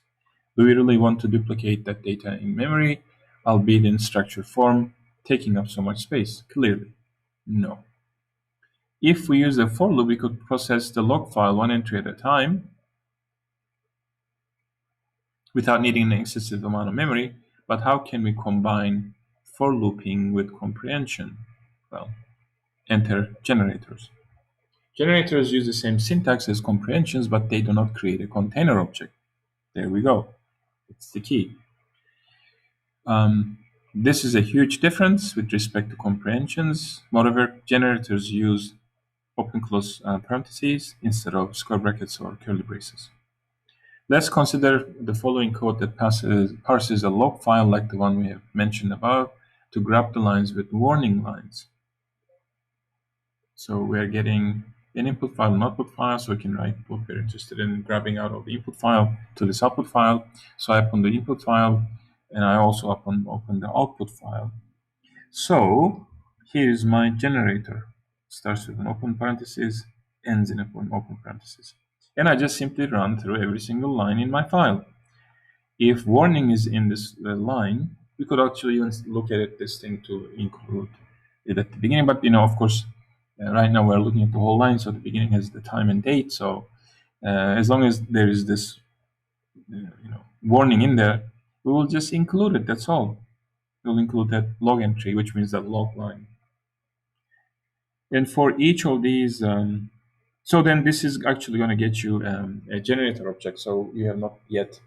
Do we really want to duplicate that data in memory, albeit in structured form, taking up so much space? Clearly, no. If we use a for loop, we could process the log file one entry at a time without needing an excessive amount of memory. But how can we combine for looping with comprehension? Well, enter generators. Generators use the same syntax as comprehensions, but they do not create a container object. There we go. It's the key. This is a huge difference with respect to comprehensions. Moreover, generators use open-close parentheses instead of square brackets or curly braces. Let's consider the following code that parses a log file like the one we have mentioned above to grab the lines with warning lines. So we're getting an input file and output file, so we can write what we're interested in grabbing out of the input file to this output file. So I open the input file, and I also open the output file. So here's my generator. Starts with an open parenthesis, ends in an open parenthesis. And I just simply run through every single line in my file. If warning is in this line, we could actually even look at this thing to include it at the beginning. But of course, right now we're looking at the whole line, so the beginning has the time and date. So as long as there is this warning in there, we will just include it. That's all. We'll include that log entry, which means that log line. And for each of these, so then this is actually going to get you a generator object. So you have not yet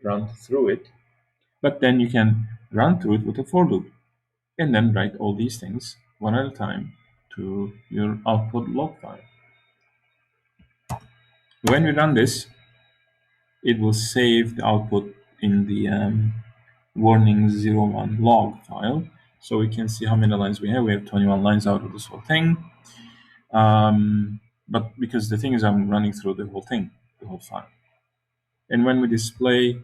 run through it, but then you can run through it with a for loop and then write all these things one at a time to your output log file. When we run this, it will save the output in the warning01 log file. So we can see how many lines we have. We have 21 lines out of this whole thing. But because the thing is, I'm running through the whole thing, the whole file. And when we display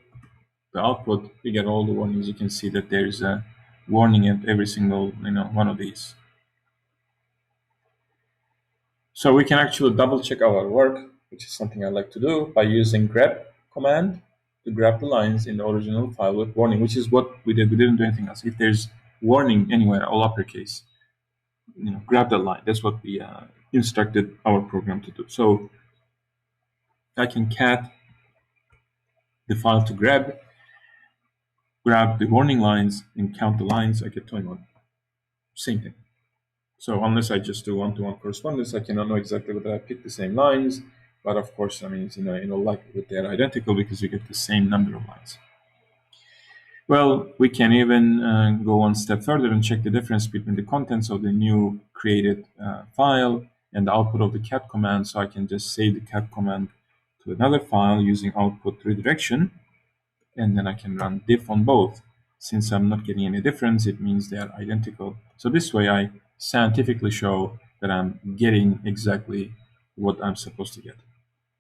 the output, we get all the warnings. You can see that there's a warning at every single one of these. So we can actually double check our work, which is something I like to do, by using grab command to grab the lines in the original file with warning, which is what we did. We didn't do anything else. If there's warning anywhere, all uppercase, grab that line. That's what we instructed our program to do. So I can cat the file to grab the warning lines and count the lines. I get 21. Same thing. So unless I just do one-to-one correspondence, I cannot know exactly whether I picked the same lines. But of course, I mean, in all likelihood, they're identical because you get the same number of lines. Well, we can even go one step further and check the difference between the contents of the new created file and the output of the cat command. So I can just save the cat command to another file using output redirection, and then I can run diff on both. Since I'm not getting any difference, it means they are identical. So this way I scientifically show that I'm getting exactly what I'm supposed to get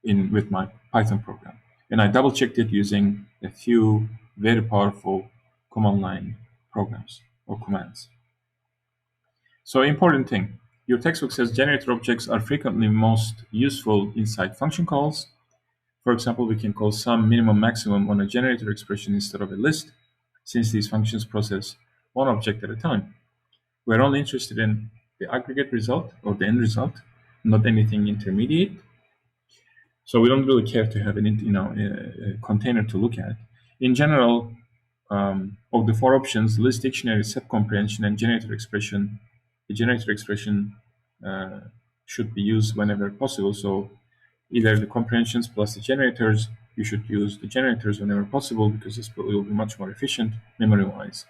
with my Python program. And I double checked it using a few very powerful command line programs or commands. So important thing, Your textbook says generator objects are frequently most useful inside function calls. For example, we can call sum, minimum, maximum on a generator expression instead of a list, since these functions process one object at a time. We're only interested in the aggregate result or the end result, not anything intermediate. So we don't really care to have a container to look at. In general, of the four options, list, dictionary, set comprehension, and generator expression, the generator expression uh, should be used whenever possible. So either the comprehensions plus the generators, you should use the generators whenever possible because this will be much more efficient memory-wise.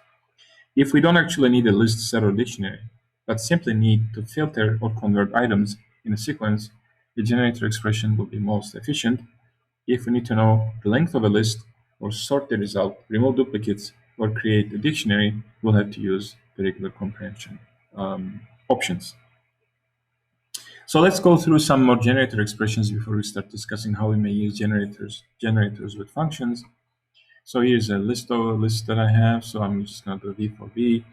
If we don't actually need a list, set, or dictionary, but simply need to filter or convert items in a sequence, the generator expression will be most efficient. If we need to know the length of a list, or sort the result, remove duplicates, or create a dictionary, we'll have to use the regular comprehension options. So let's go through some more generator expressions before we start discussing how we may use generators with functions. So here's a list that I have. So I'm just going to do V for V.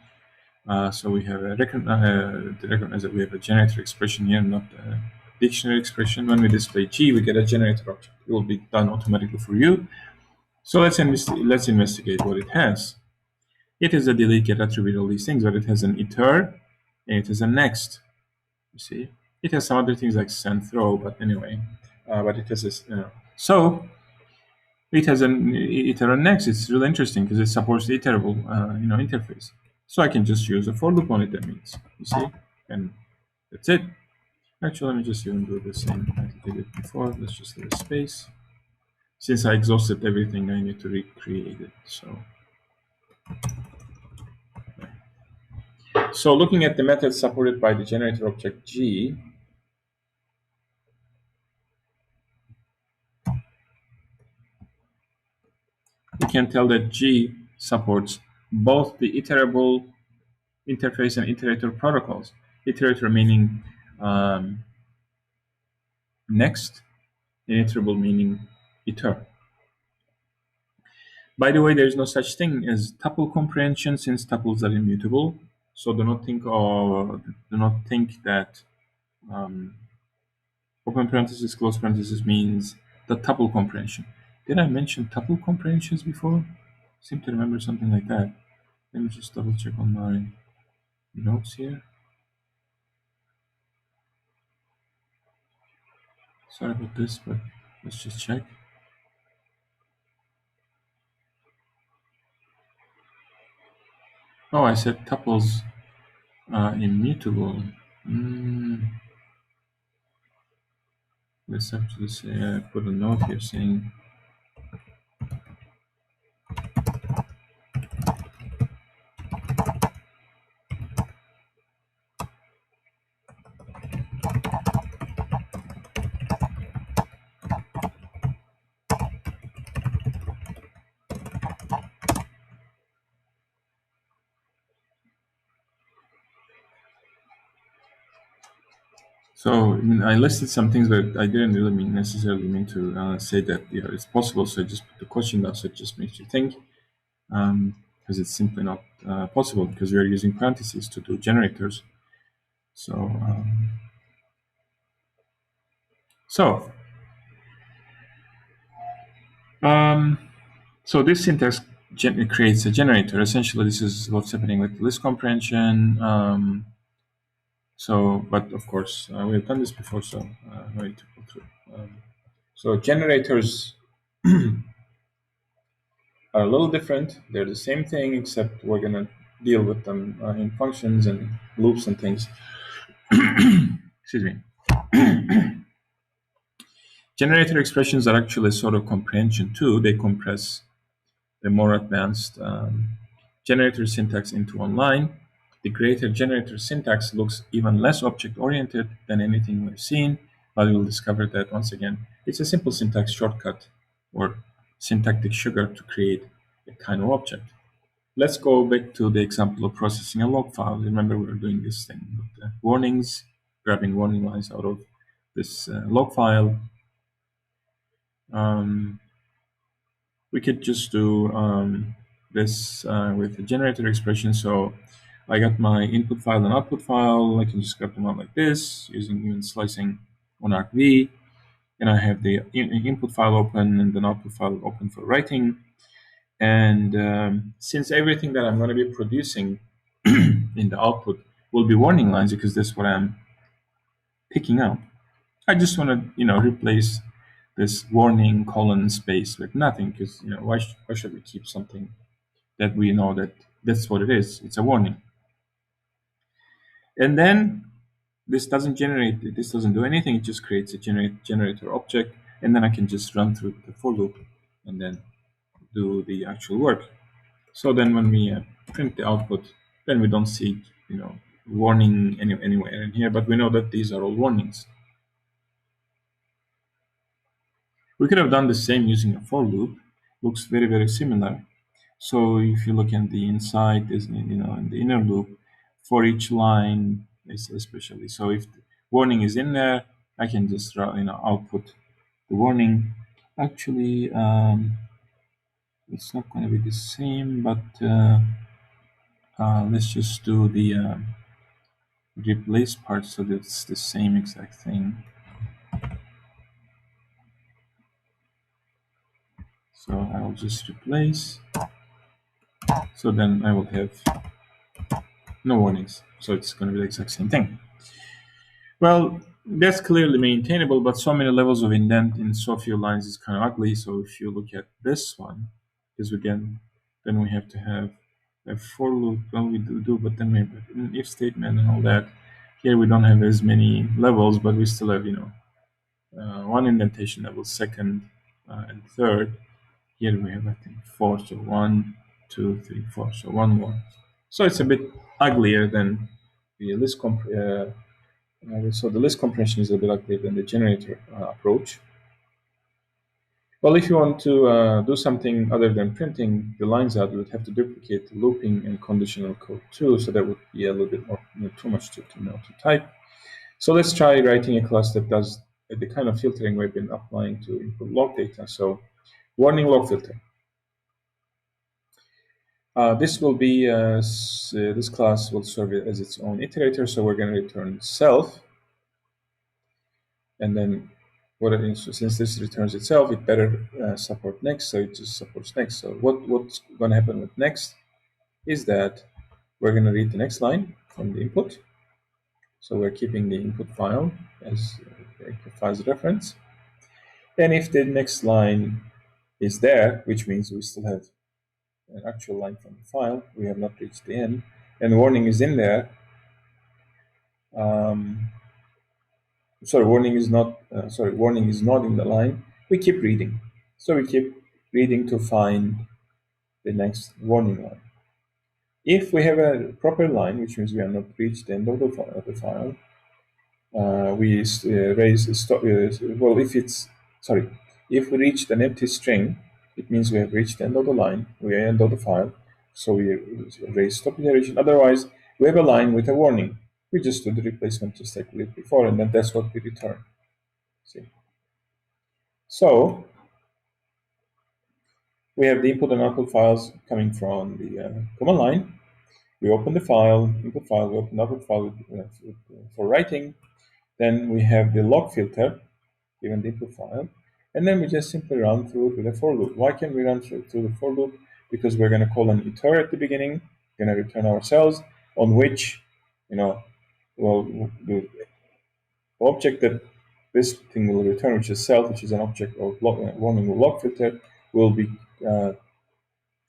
So we have to recognize that we have a generator expression here, not a dictionary expression. When we display G, we get a generator object. It will be done automatically for you. So let's investigate what it has. It is a delete, get, attribute, all these things, but it has an iter and it has a next. You see, it has some other things like send, throw, but anyway, but it has this. So it has an iter and next. It's really interesting because it supports the iterable, interface. So I can just use a for loop on it. That means, you see, and that's it. Actually, let me just even do the same I did it before. Let's just leave a space. Since I exhausted everything, I need to recreate it. So looking at the method supported by the generator object G, we can tell that G supports both the iterable interface and iterator protocols. Iterator meaning next, and iterable meaning iter. By the way, there is no such thing as tuple comprehension since tuples are immutable. So do not think that open parenthesis, close parenthesis means the tuple comprehension. Did I mention tuple comprehensions before? I seem to remember something like that. Let me just double check on my notes here. Sorry about this, but let's just check. Oh, I said tuples immutable. Let's actually say I put a note here saying so. I listed some things, but I didn't really necessarily mean to say that it's possible. So I just put the question down, so it just makes you think, because it's simply not possible because we are using parentheses to do generators. So so this syntax creates a generator. Essentially, this is what's happening with list comprehension. But of course, we have done this before, so no need to go through. So generators are a little different. They're the same thing, except we're going to deal with them in functions and loops and things. Excuse me. Generator expressions are actually a sort of comprehension too. They compress the more advanced generator syntax into one line. The greater generator syntax looks even less object-oriented than anything we've seen, but we'll discover that once again. It's a simple syntax shortcut or syntactic sugar to create a kind of object. Let's go back to the example of processing a log file. Remember, we were doing this thing with the warnings, grabbing warning lines out of this log file. We could just do this with the generator expression. So I got my input file and output file. I can just grab them out like this using even slicing on argv. And I have the input file open and then output file open for writing. And since everything that I'm going to be producing in the output will be warning lines because that's what I'm picking up, I just want to, replace this warning colon space with nothing because, why should we keep something that we know that that's what it is? It's a warning. And then this doesn't do anything. It just creates a generator object, and then I can just run through the for loop and then do the actual work. So then when we print the output, then we don't see, warning anywhere in here, but we know that these are all warnings. We could have done the same using a for loop. Looks very, very similar. So if you look at the inside, is in the inner loop, for each line, especially. So if the warning is in there, I can just output the warning. Actually, it's not going to be the same, but let's just do the replace part so that it's the same exact thing. So I'll just replace. So then I will have no warnings. So it's going to be the exact same thing. Well, that's clearly maintainable, but so many levels of indent in so few lines is kind of ugly. So if you look at this one, because again, then we have to have a for loop. Well, we do, but then we have an if statement and all that. Here we don't have as many levels, but we still have, one indentation level, second and third. Here we have, I think, 4. So 1, 2, 3, 4. So one more. So it's a bit uglier than the list so the list compression is a bit uglier than the generator approach. Well, if you want to do something other than printing the lines out, you would have to duplicate the looping and conditional code too. So that would be a little bit more, too much to type. So let's try writing a class that does the kind of filtering we've been applying to input log data. So warning log filter. This will be this class will serve it as its own iterator. So we're going to return self, and then since this returns itself, it better support next. So it just supports next. So what's going to happen with next is that we're going to read the next line from the input. So we're keeping the input file as input file's reference. And if the next line is there, which means we still have an actual line from the file, we have not reached the end, and warning is in there. Warning is not in the line. We keep reading. So we keep reading to find the next warning line. If we have a proper line, which means we have not reached the end of the file, we raise stop. Well, if we reached an empty string, it means we have reached the end of the line. We are end of the file, so we raise stop iteration. Otherwise, we have a line with a warning. We just do the replacement just like we did before, and then that's what we return. See. So we have the input and output files coming from the command line. We open the file, input file. We open the output file for writing. Then we have the log filter, given the input file, and then we just simply run through it with a for loop. Why can we run through the for loop? Because we're going to call an iter at the beginning, going to return ourselves, on which, the object that this thing will return, which is self, which is an object of warning log filter, will be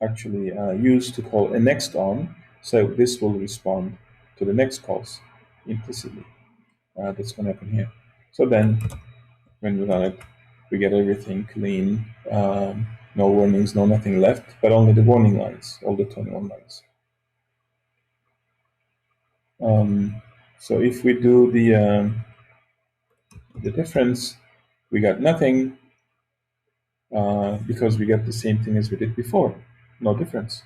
actually used to call a next on. So this will respond to the next calls implicitly. That's going to happen here. So then when we run it, we get everything clean, no warnings, no nothing left, but only the warning lines, all the 21 lines. So if we do the difference, we got nothing because we got the same thing as we did before, no difference.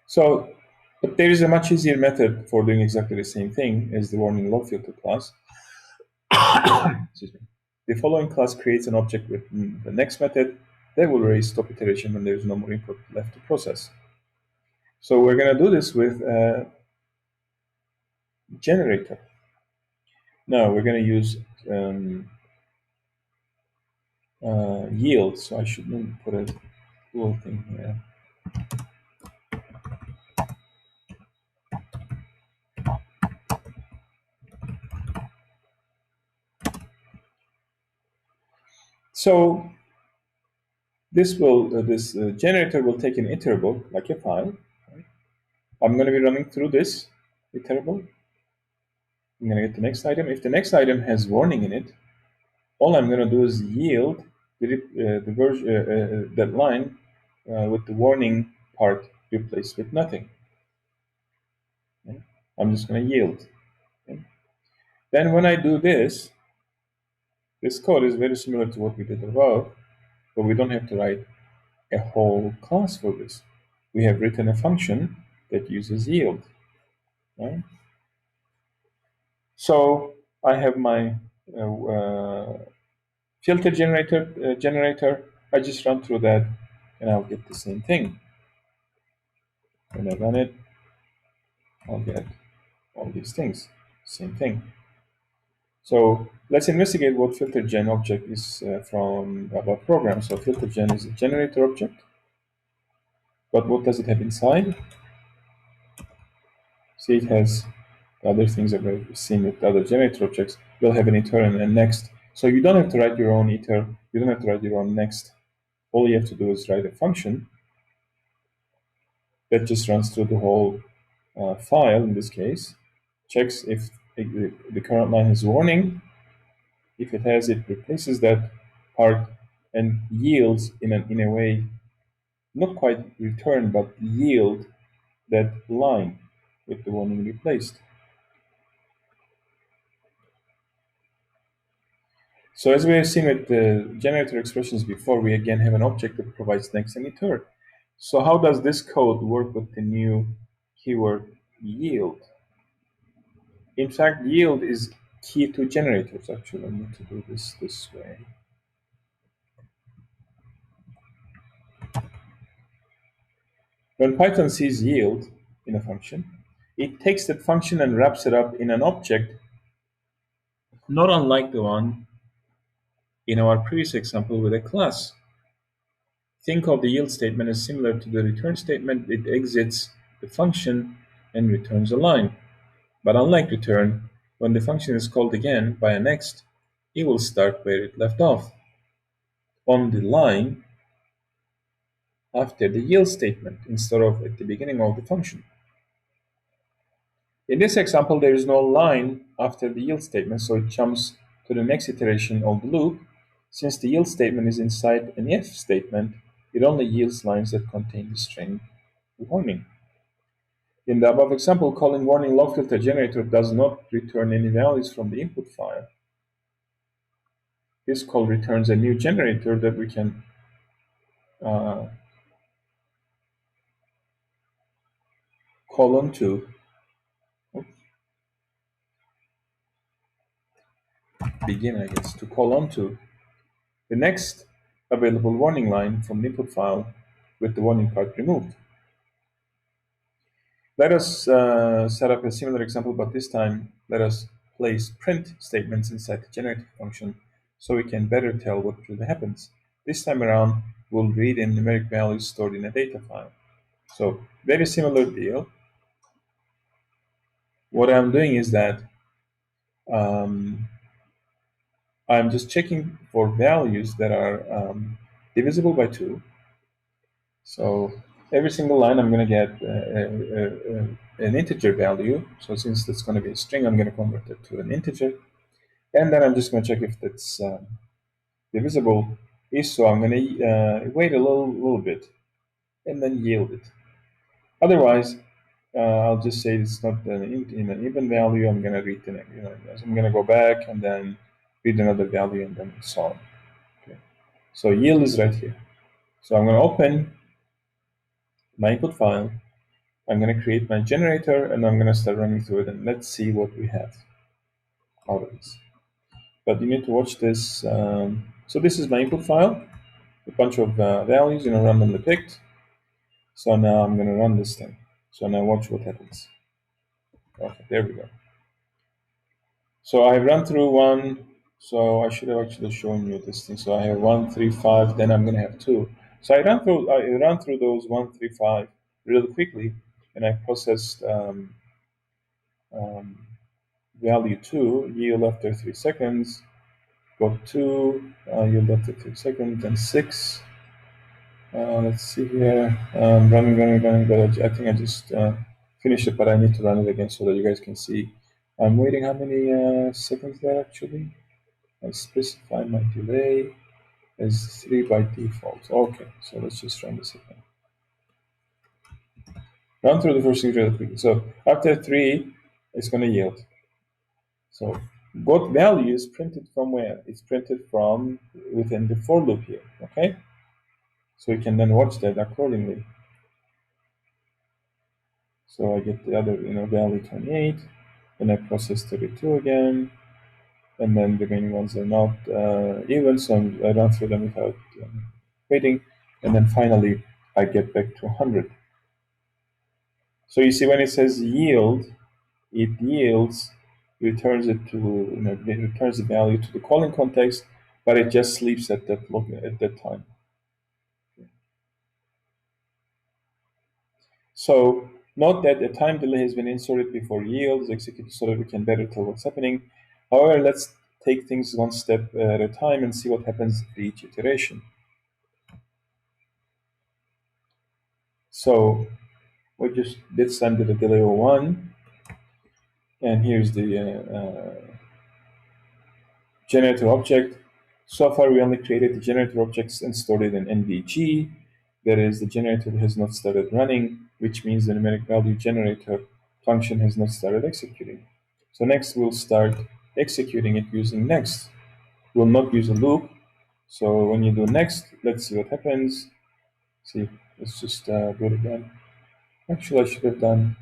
So, but there is a much easier method for doing exactly the same thing as the warning log filter class. Excuse me. The following class creates an object with the next method that will raise stop iteration when there is no more input left to process. So we're going to do this with generator. Now we're going to use yield. So I should maybe put a little thing here. So this generator will take an iterable, like a file. Right? I'm going to be running through this iterable. I'm going to get the next item. If the next item has warning in it, all I'm going to do is yield that line with the warning part replaced with nothing. Okay? I'm just going to yield. Okay? Then when I do this code is very similar to what we did above, but we don't have to write a whole class for this. We have written a function that uses yield. Right? So I have my filter generator. I just run through that, and I'll get the same thing. When I run it, I'll get all these things. Same thing. So let's investigate what filter gen object is from our program. So filter gen is a generator object. But what does it have inside? See, it has other things that we've seen with other generator objects. You'll have an iter and a next. So you don't have to write your own iter. You don't have to write your own next. All you have to do is write a function that just runs through the whole file, in this case, checks if the current line has warning. If it has, it replaces that part and yields in a way, not quite return, but yield that line with the warning replaced. So as we have seen with the generator expressions before, we again have an object that provides next and iter. So how does this code work with the new keyword yield? In fact, yield is key to generators. Actually, I need to do this way. When Python sees yield in a function, it takes that function and wraps it up in an object, not unlike the one in our previous example with a class. Think of the yield statement as similar to the return statement. It exits the function and returns a line. But unlike return, when the function is called again by a next, it will start where it left off, on the line after the yield statement instead of at the beginning of the function. In this example, there is no line after the yield statement, so it jumps to the next iteration of the loop. Since the yield statement is inside an if statement, it only yields lines that contain the string warning. In the above example, calling warning log filter generator does not return any values from the input file. This call returns a new generator that we can call onto. Begin, I guess, to call onto the next available warning line from the input file with the warning part removed. Let us set up a similar example, but this time let us place print statements inside the generator function so we can better tell what really happens. This time around, we'll read in numeric values stored in a data file. So very similar deal. What I'm doing is that I'm just checking for values that are divisible by 2. So every single line I'm going to get an integer value. So since that's going to be a string, I'm going to convert it to an integer. And then I'm just going to check if that's divisible. If so, I'm going to wait a little bit and then yield it. Otherwise, I'll just say it's not in an even value. I'm going to read the next. So I'm going to go back and then read another value and then so on. Okay. So yield is right here. So I'm going to open my input file. I'm going to create my generator and I'm going to start running through it, and let's see what we have out of this. But you need to watch this. So this is my input file, a bunch of values, randomly picked. So now I'm going to run this thing. So now watch what happens. Okay, there we go. So I run through one. So I should have actually shown you this thing. So I have 1, 3, 5. Then I'm gonna have 2. So I run through those 1, 3, 5 really quickly, and I processed um, value 2 yield after 3 seconds. Got 2 yield after 3 seconds, and 6. Let's see here. Running. But I think I just finished it, but I need to run it again so that you guys can see. I'm waiting how many seconds there actually. I specify my delay as 3 by default. Okay, so let's just run this again. Run through the first thing really quickly. So after 3, it's going to yield. So what value is printed from where? It's printed from within the for loop here, okay? So you can then watch that accordingly. So I get the other, value 28, then I process 32 again, and then the remaining ones are not even, so I run through them without waiting, and then finally I get back to 100. So you see when it says yield, it yields, returns it to, it returns the value to the calling context, but it just sleeps at that time. So note that a time delay has been inserted before yield is executed so that we can better tell what's happening. However, let's take things one step at a time and see what happens at each iteration. So we just this time did a delay of 1, and here's the generator object. So far, we only created the generator objects and stored it in NVG. That is, the generator has not started running, which means the numeric value generator function has not started executing. So next, we'll start executing it using next. We'll not use a loop. So when you do next, let's see what happens. See, let's just do it again. Actually, I should have done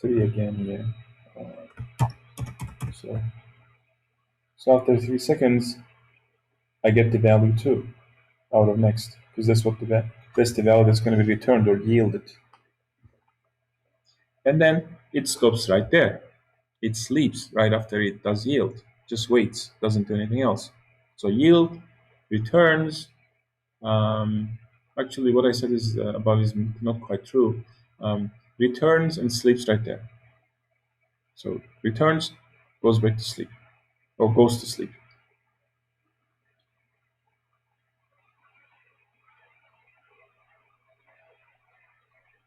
3 again here. So after 3 seconds, I get the value 2 out of next, because that's the value that's going to be returned or yielded. And then it stops right there. It sleeps right after it does yield, just waits, doesn't do anything else. So yield, returns. Actually, what I said is above is not quite true. Returns and sleeps right there. So returns, goes back to sleep, or goes to sleep.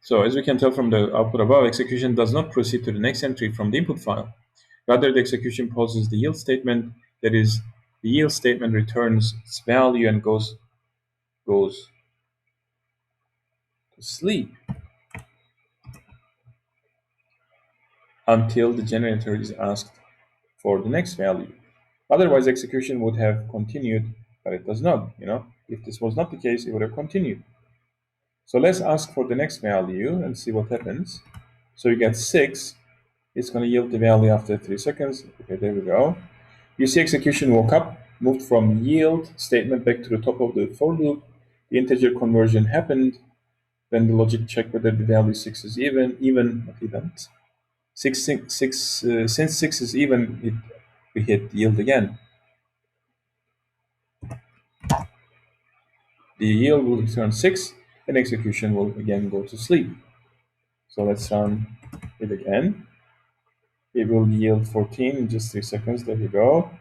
So as we can tell from the output above, execution does not proceed to the next entry from the input file. Rather, the execution pauses the yield statement. That is, the yield statement returns its value and goes to sleep until the generator is asked for the next value. Otherwise, execution would have continued, but it does not. If this was not the case, it would have continued. So let's ask for the next value and see what happens. So you get 6. It's going to yield the value after 3 seconds. Okay, there we go. You see execution woke up, moved from yield statement back to the top of the for loop. The integer conversion happened. Then the logic checked whether the value 6 is even. Since 6 is even, we hit yield again. The yield will return 6, and execution will again go to sleep. So let's run it again. It will yield 14 in just 3 seconds. There we go.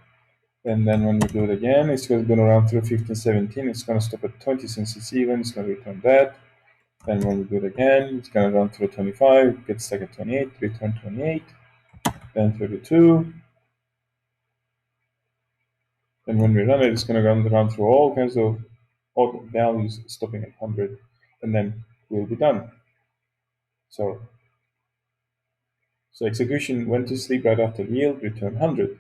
And then when we do it again, it's going to run through 15, 17. It's going to stop at 20 since it's even. It's going to return that. Then when we do it again, it's going to run through 25, get stuck at 28, return 28, then 32. And when we run it, it's going to run through all kinds of odd values, stopping at 100, and then we'll be done. So execution went to sleep right after yield, return 100.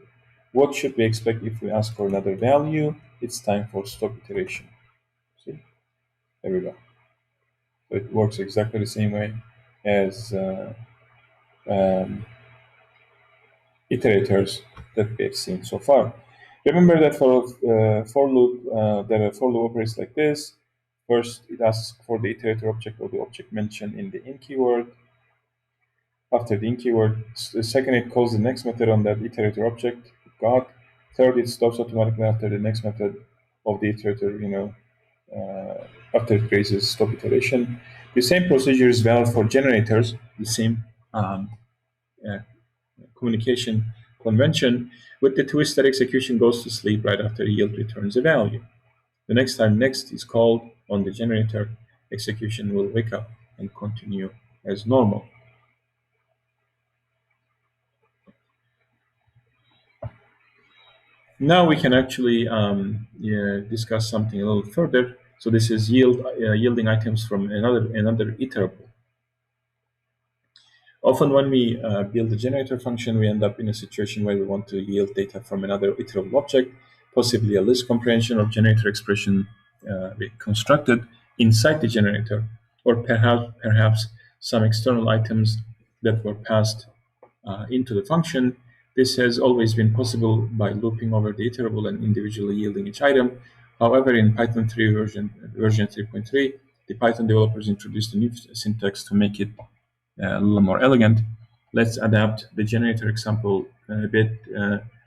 What should we expect if we ask for another value? It's time for stop iteration. See, there we go. So it works exactly the same way as iterators that we have seen so far. Remember that for loop operates like this. First, it asks for the iterator object or the object mentioned in the in keyword. After the in keyword, second, it calls the next method on that iterator object, got. Third, it stops automatically after the next method of the iterator, after it creates a stop iteration. The same procedure is valid for generators, the same uh, communication convention, with the twist that execution goes to sleep right after yield returns a value. The next time next is called on the generator, execution will wake up and continue as normal. Now we can actually discuss something a little further. So this is yielding items from another iterable. Often when we build a generator function, we end up in a situation where we want to yield data from another iterable object, possibly a list comprehension or generator expression constructed inside the generator, or perhaps some external items that were passed into the function. This has always been possible by looping over the iterable and individually yielding each item. However, in Python 3 version 3.3, the Python developers introduced a new syntax to make it a little more elegant. Let's adapt the generator example a bit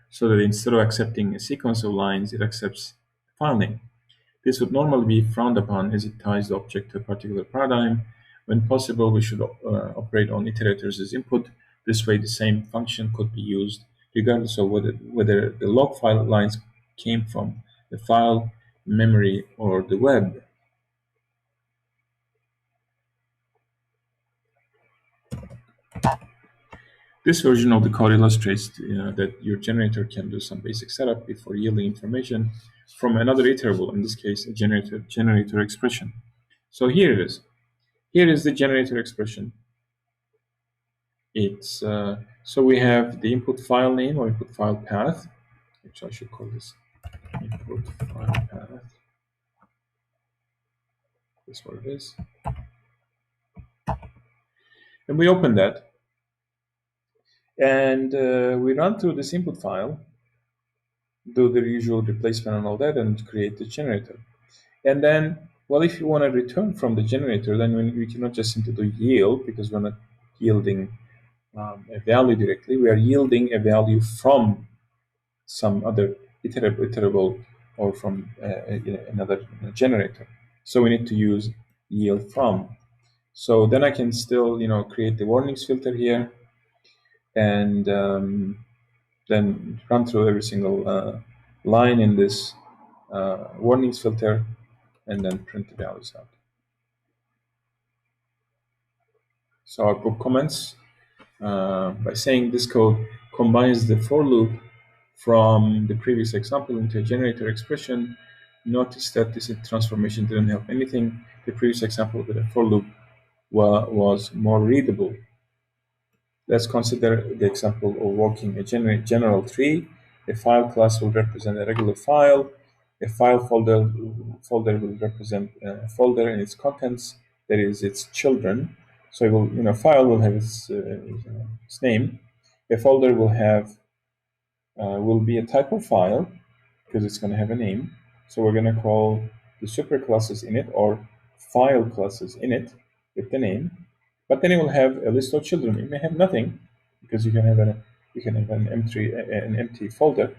so that instead of accepting a sequence of lines, it accepts file name. This would normally be frowned upon as it ties the object to a particular paradigm. When possible, we should operate on iterators as input. This way, the same function could be used regardless of whether the log file lines came from the file, memory, or the web. This version of the code illustrates that your generator can do some basic setup before yielding information from another iterable, in this case, a generator expression. So here it is. Here is the generator expression. It's so we have the input file name or input file path, which I should call this input file path. That's what it is. And we open that. And we run through this input file, do the usual replacement and all that, and create the generator. And then, well, if you want to return from the generator, then we cannot just simply do yield, because we're not yielding a value directly. We are yielding a value from some other iterable or from another generator. So we need to use yield from. So then I can still, create the warnings filter here, and then run through every single line in this warnings filter, and then print the values out. So our book comments by saying this code combines the for loop from the previous example into a generator expression. Notice that this transformation didn't help anything. The previous example with a for loop was more readable. Let's consider the example of working a general tree. A file class will represent a regular file. A file folder will represent a folder and its contents, that is, its children. So it will, file will have its name. A folder will be a type of file because it's going to have a name. So we're going to call the superclasses in it or file classes in it with the name. But then it will have a list of children. It may have nothing because you can have an empty folder,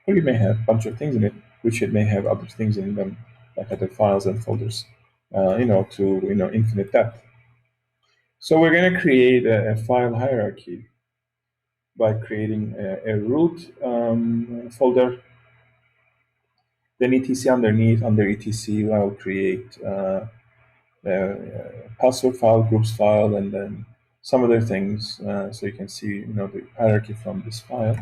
or you may have a bunch of things in it, which it may have other things in them, like other files and folders, to infinite depth. So we're going to create a file hierarchy by creating a root folder. Then etc underneath, under etc, I'll create password file, groups file, and then some other things, so you can see the hierarchy from this file.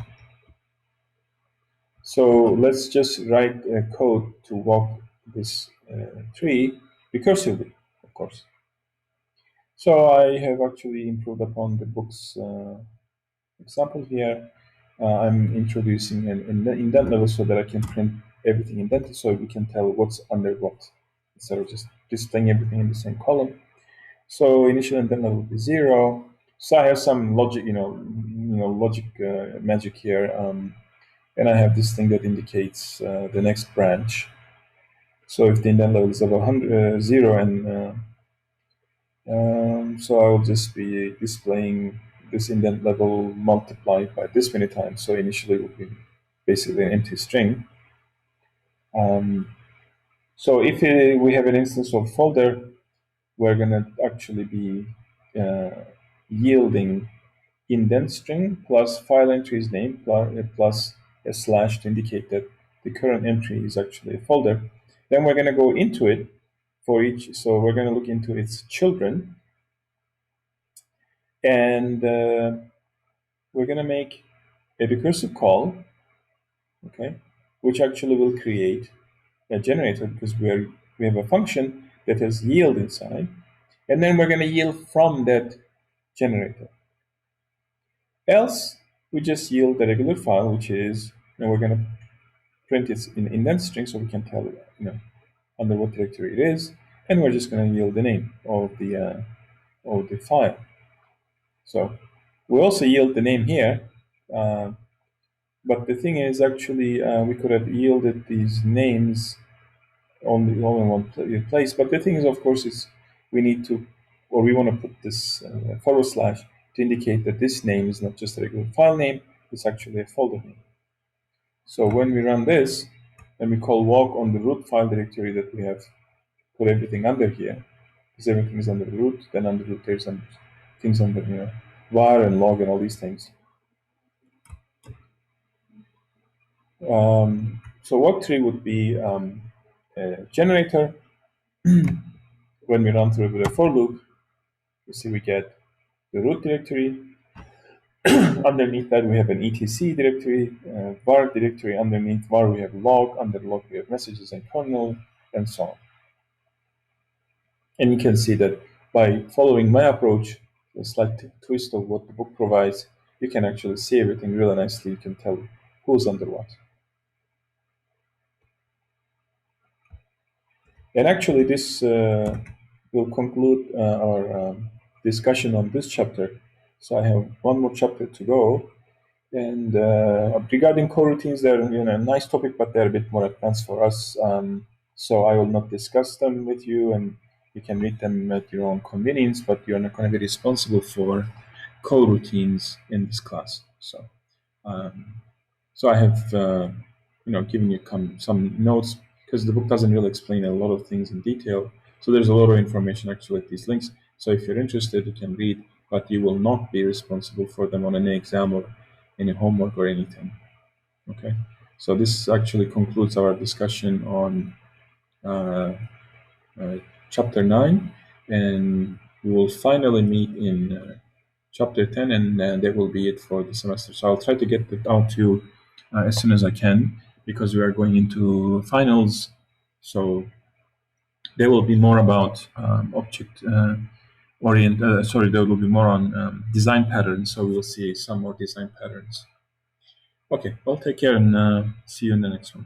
So let's just write a code to walk this tree recursively, of course. So I have actually improved upon the book's example here. I'm introducing an indent level so that I can print everything indented, so we can tell what's under what instead of just displaying everything in the same column. So initial indent level will be 0. So I have some logic, logic magic here, and I have this thing that indicates the next branch. So if the indent level is above 0, and so I will just be displaying this indent level multiplied by this many times. So initially it will be basically an empty string. So if we have an instance of folder, we're going to actually be yielding indent string plus file entry's name plus a slash to indicate that the current entry is actually a folder. Then we're going to go into it for each. So we're going to look into its children, and we're going to make a recursive call, okay, which actually will create a generator because we have a function that has yield inside, and then we're going to yield from that generator. Else, we just yield the regular file, which is, we're going to print it in indent string so we can tell, under what directory it is, and we're just going to yield the name of the file. So we also yield the name here, but the thing is, actually, we could have yielded these names only in one place. But the thing is, of course, is we need to, or we want to put this forward slash to indicate that this name is not just a regular file name, it's actually a folder name. So when we run this, and we call walk on the root file directory that we have put everything under here, because everything is under the root, then under root there's some things under, var and log and all these things. So walk3 would be a generator. When we run through with a for loop, you see we get the root directory. Underneath that we have an etc directory, var directory. Underneath var we have log. Under log we have messages and kernel, and so on. And you can see that by following my approach, a slight twist of what the book provides, you can actually see everything really nicely. You can tell who's under what. And actually, this will conclude our discussion on this chapter. So I have one more chapter to go. And regarding coroutines, they're a nice topic, but they're a bit more advanced for us. So I will not discuss them with you, and you can read them at your own convenience. But you're not going to be responsible for coroutines in this class. So, so I have given you some notes because the book doesn't really explain a lot of things in detail. So there's a lot of information actually at these links. So if you're interested, you can read, but you will not be responsible for them on any exam or any homework or anything. Okay, so this actually concludes our discussion on chapter 9, and we will finally meet in chapter 10, and that will be it for the semester. So I'll try to get it out to you as soon as I can, because we are going into finals. So there will be more about object there will be more on design patterns. So we'll see some more design patterns. Okay, well, take care, and see you in the next one.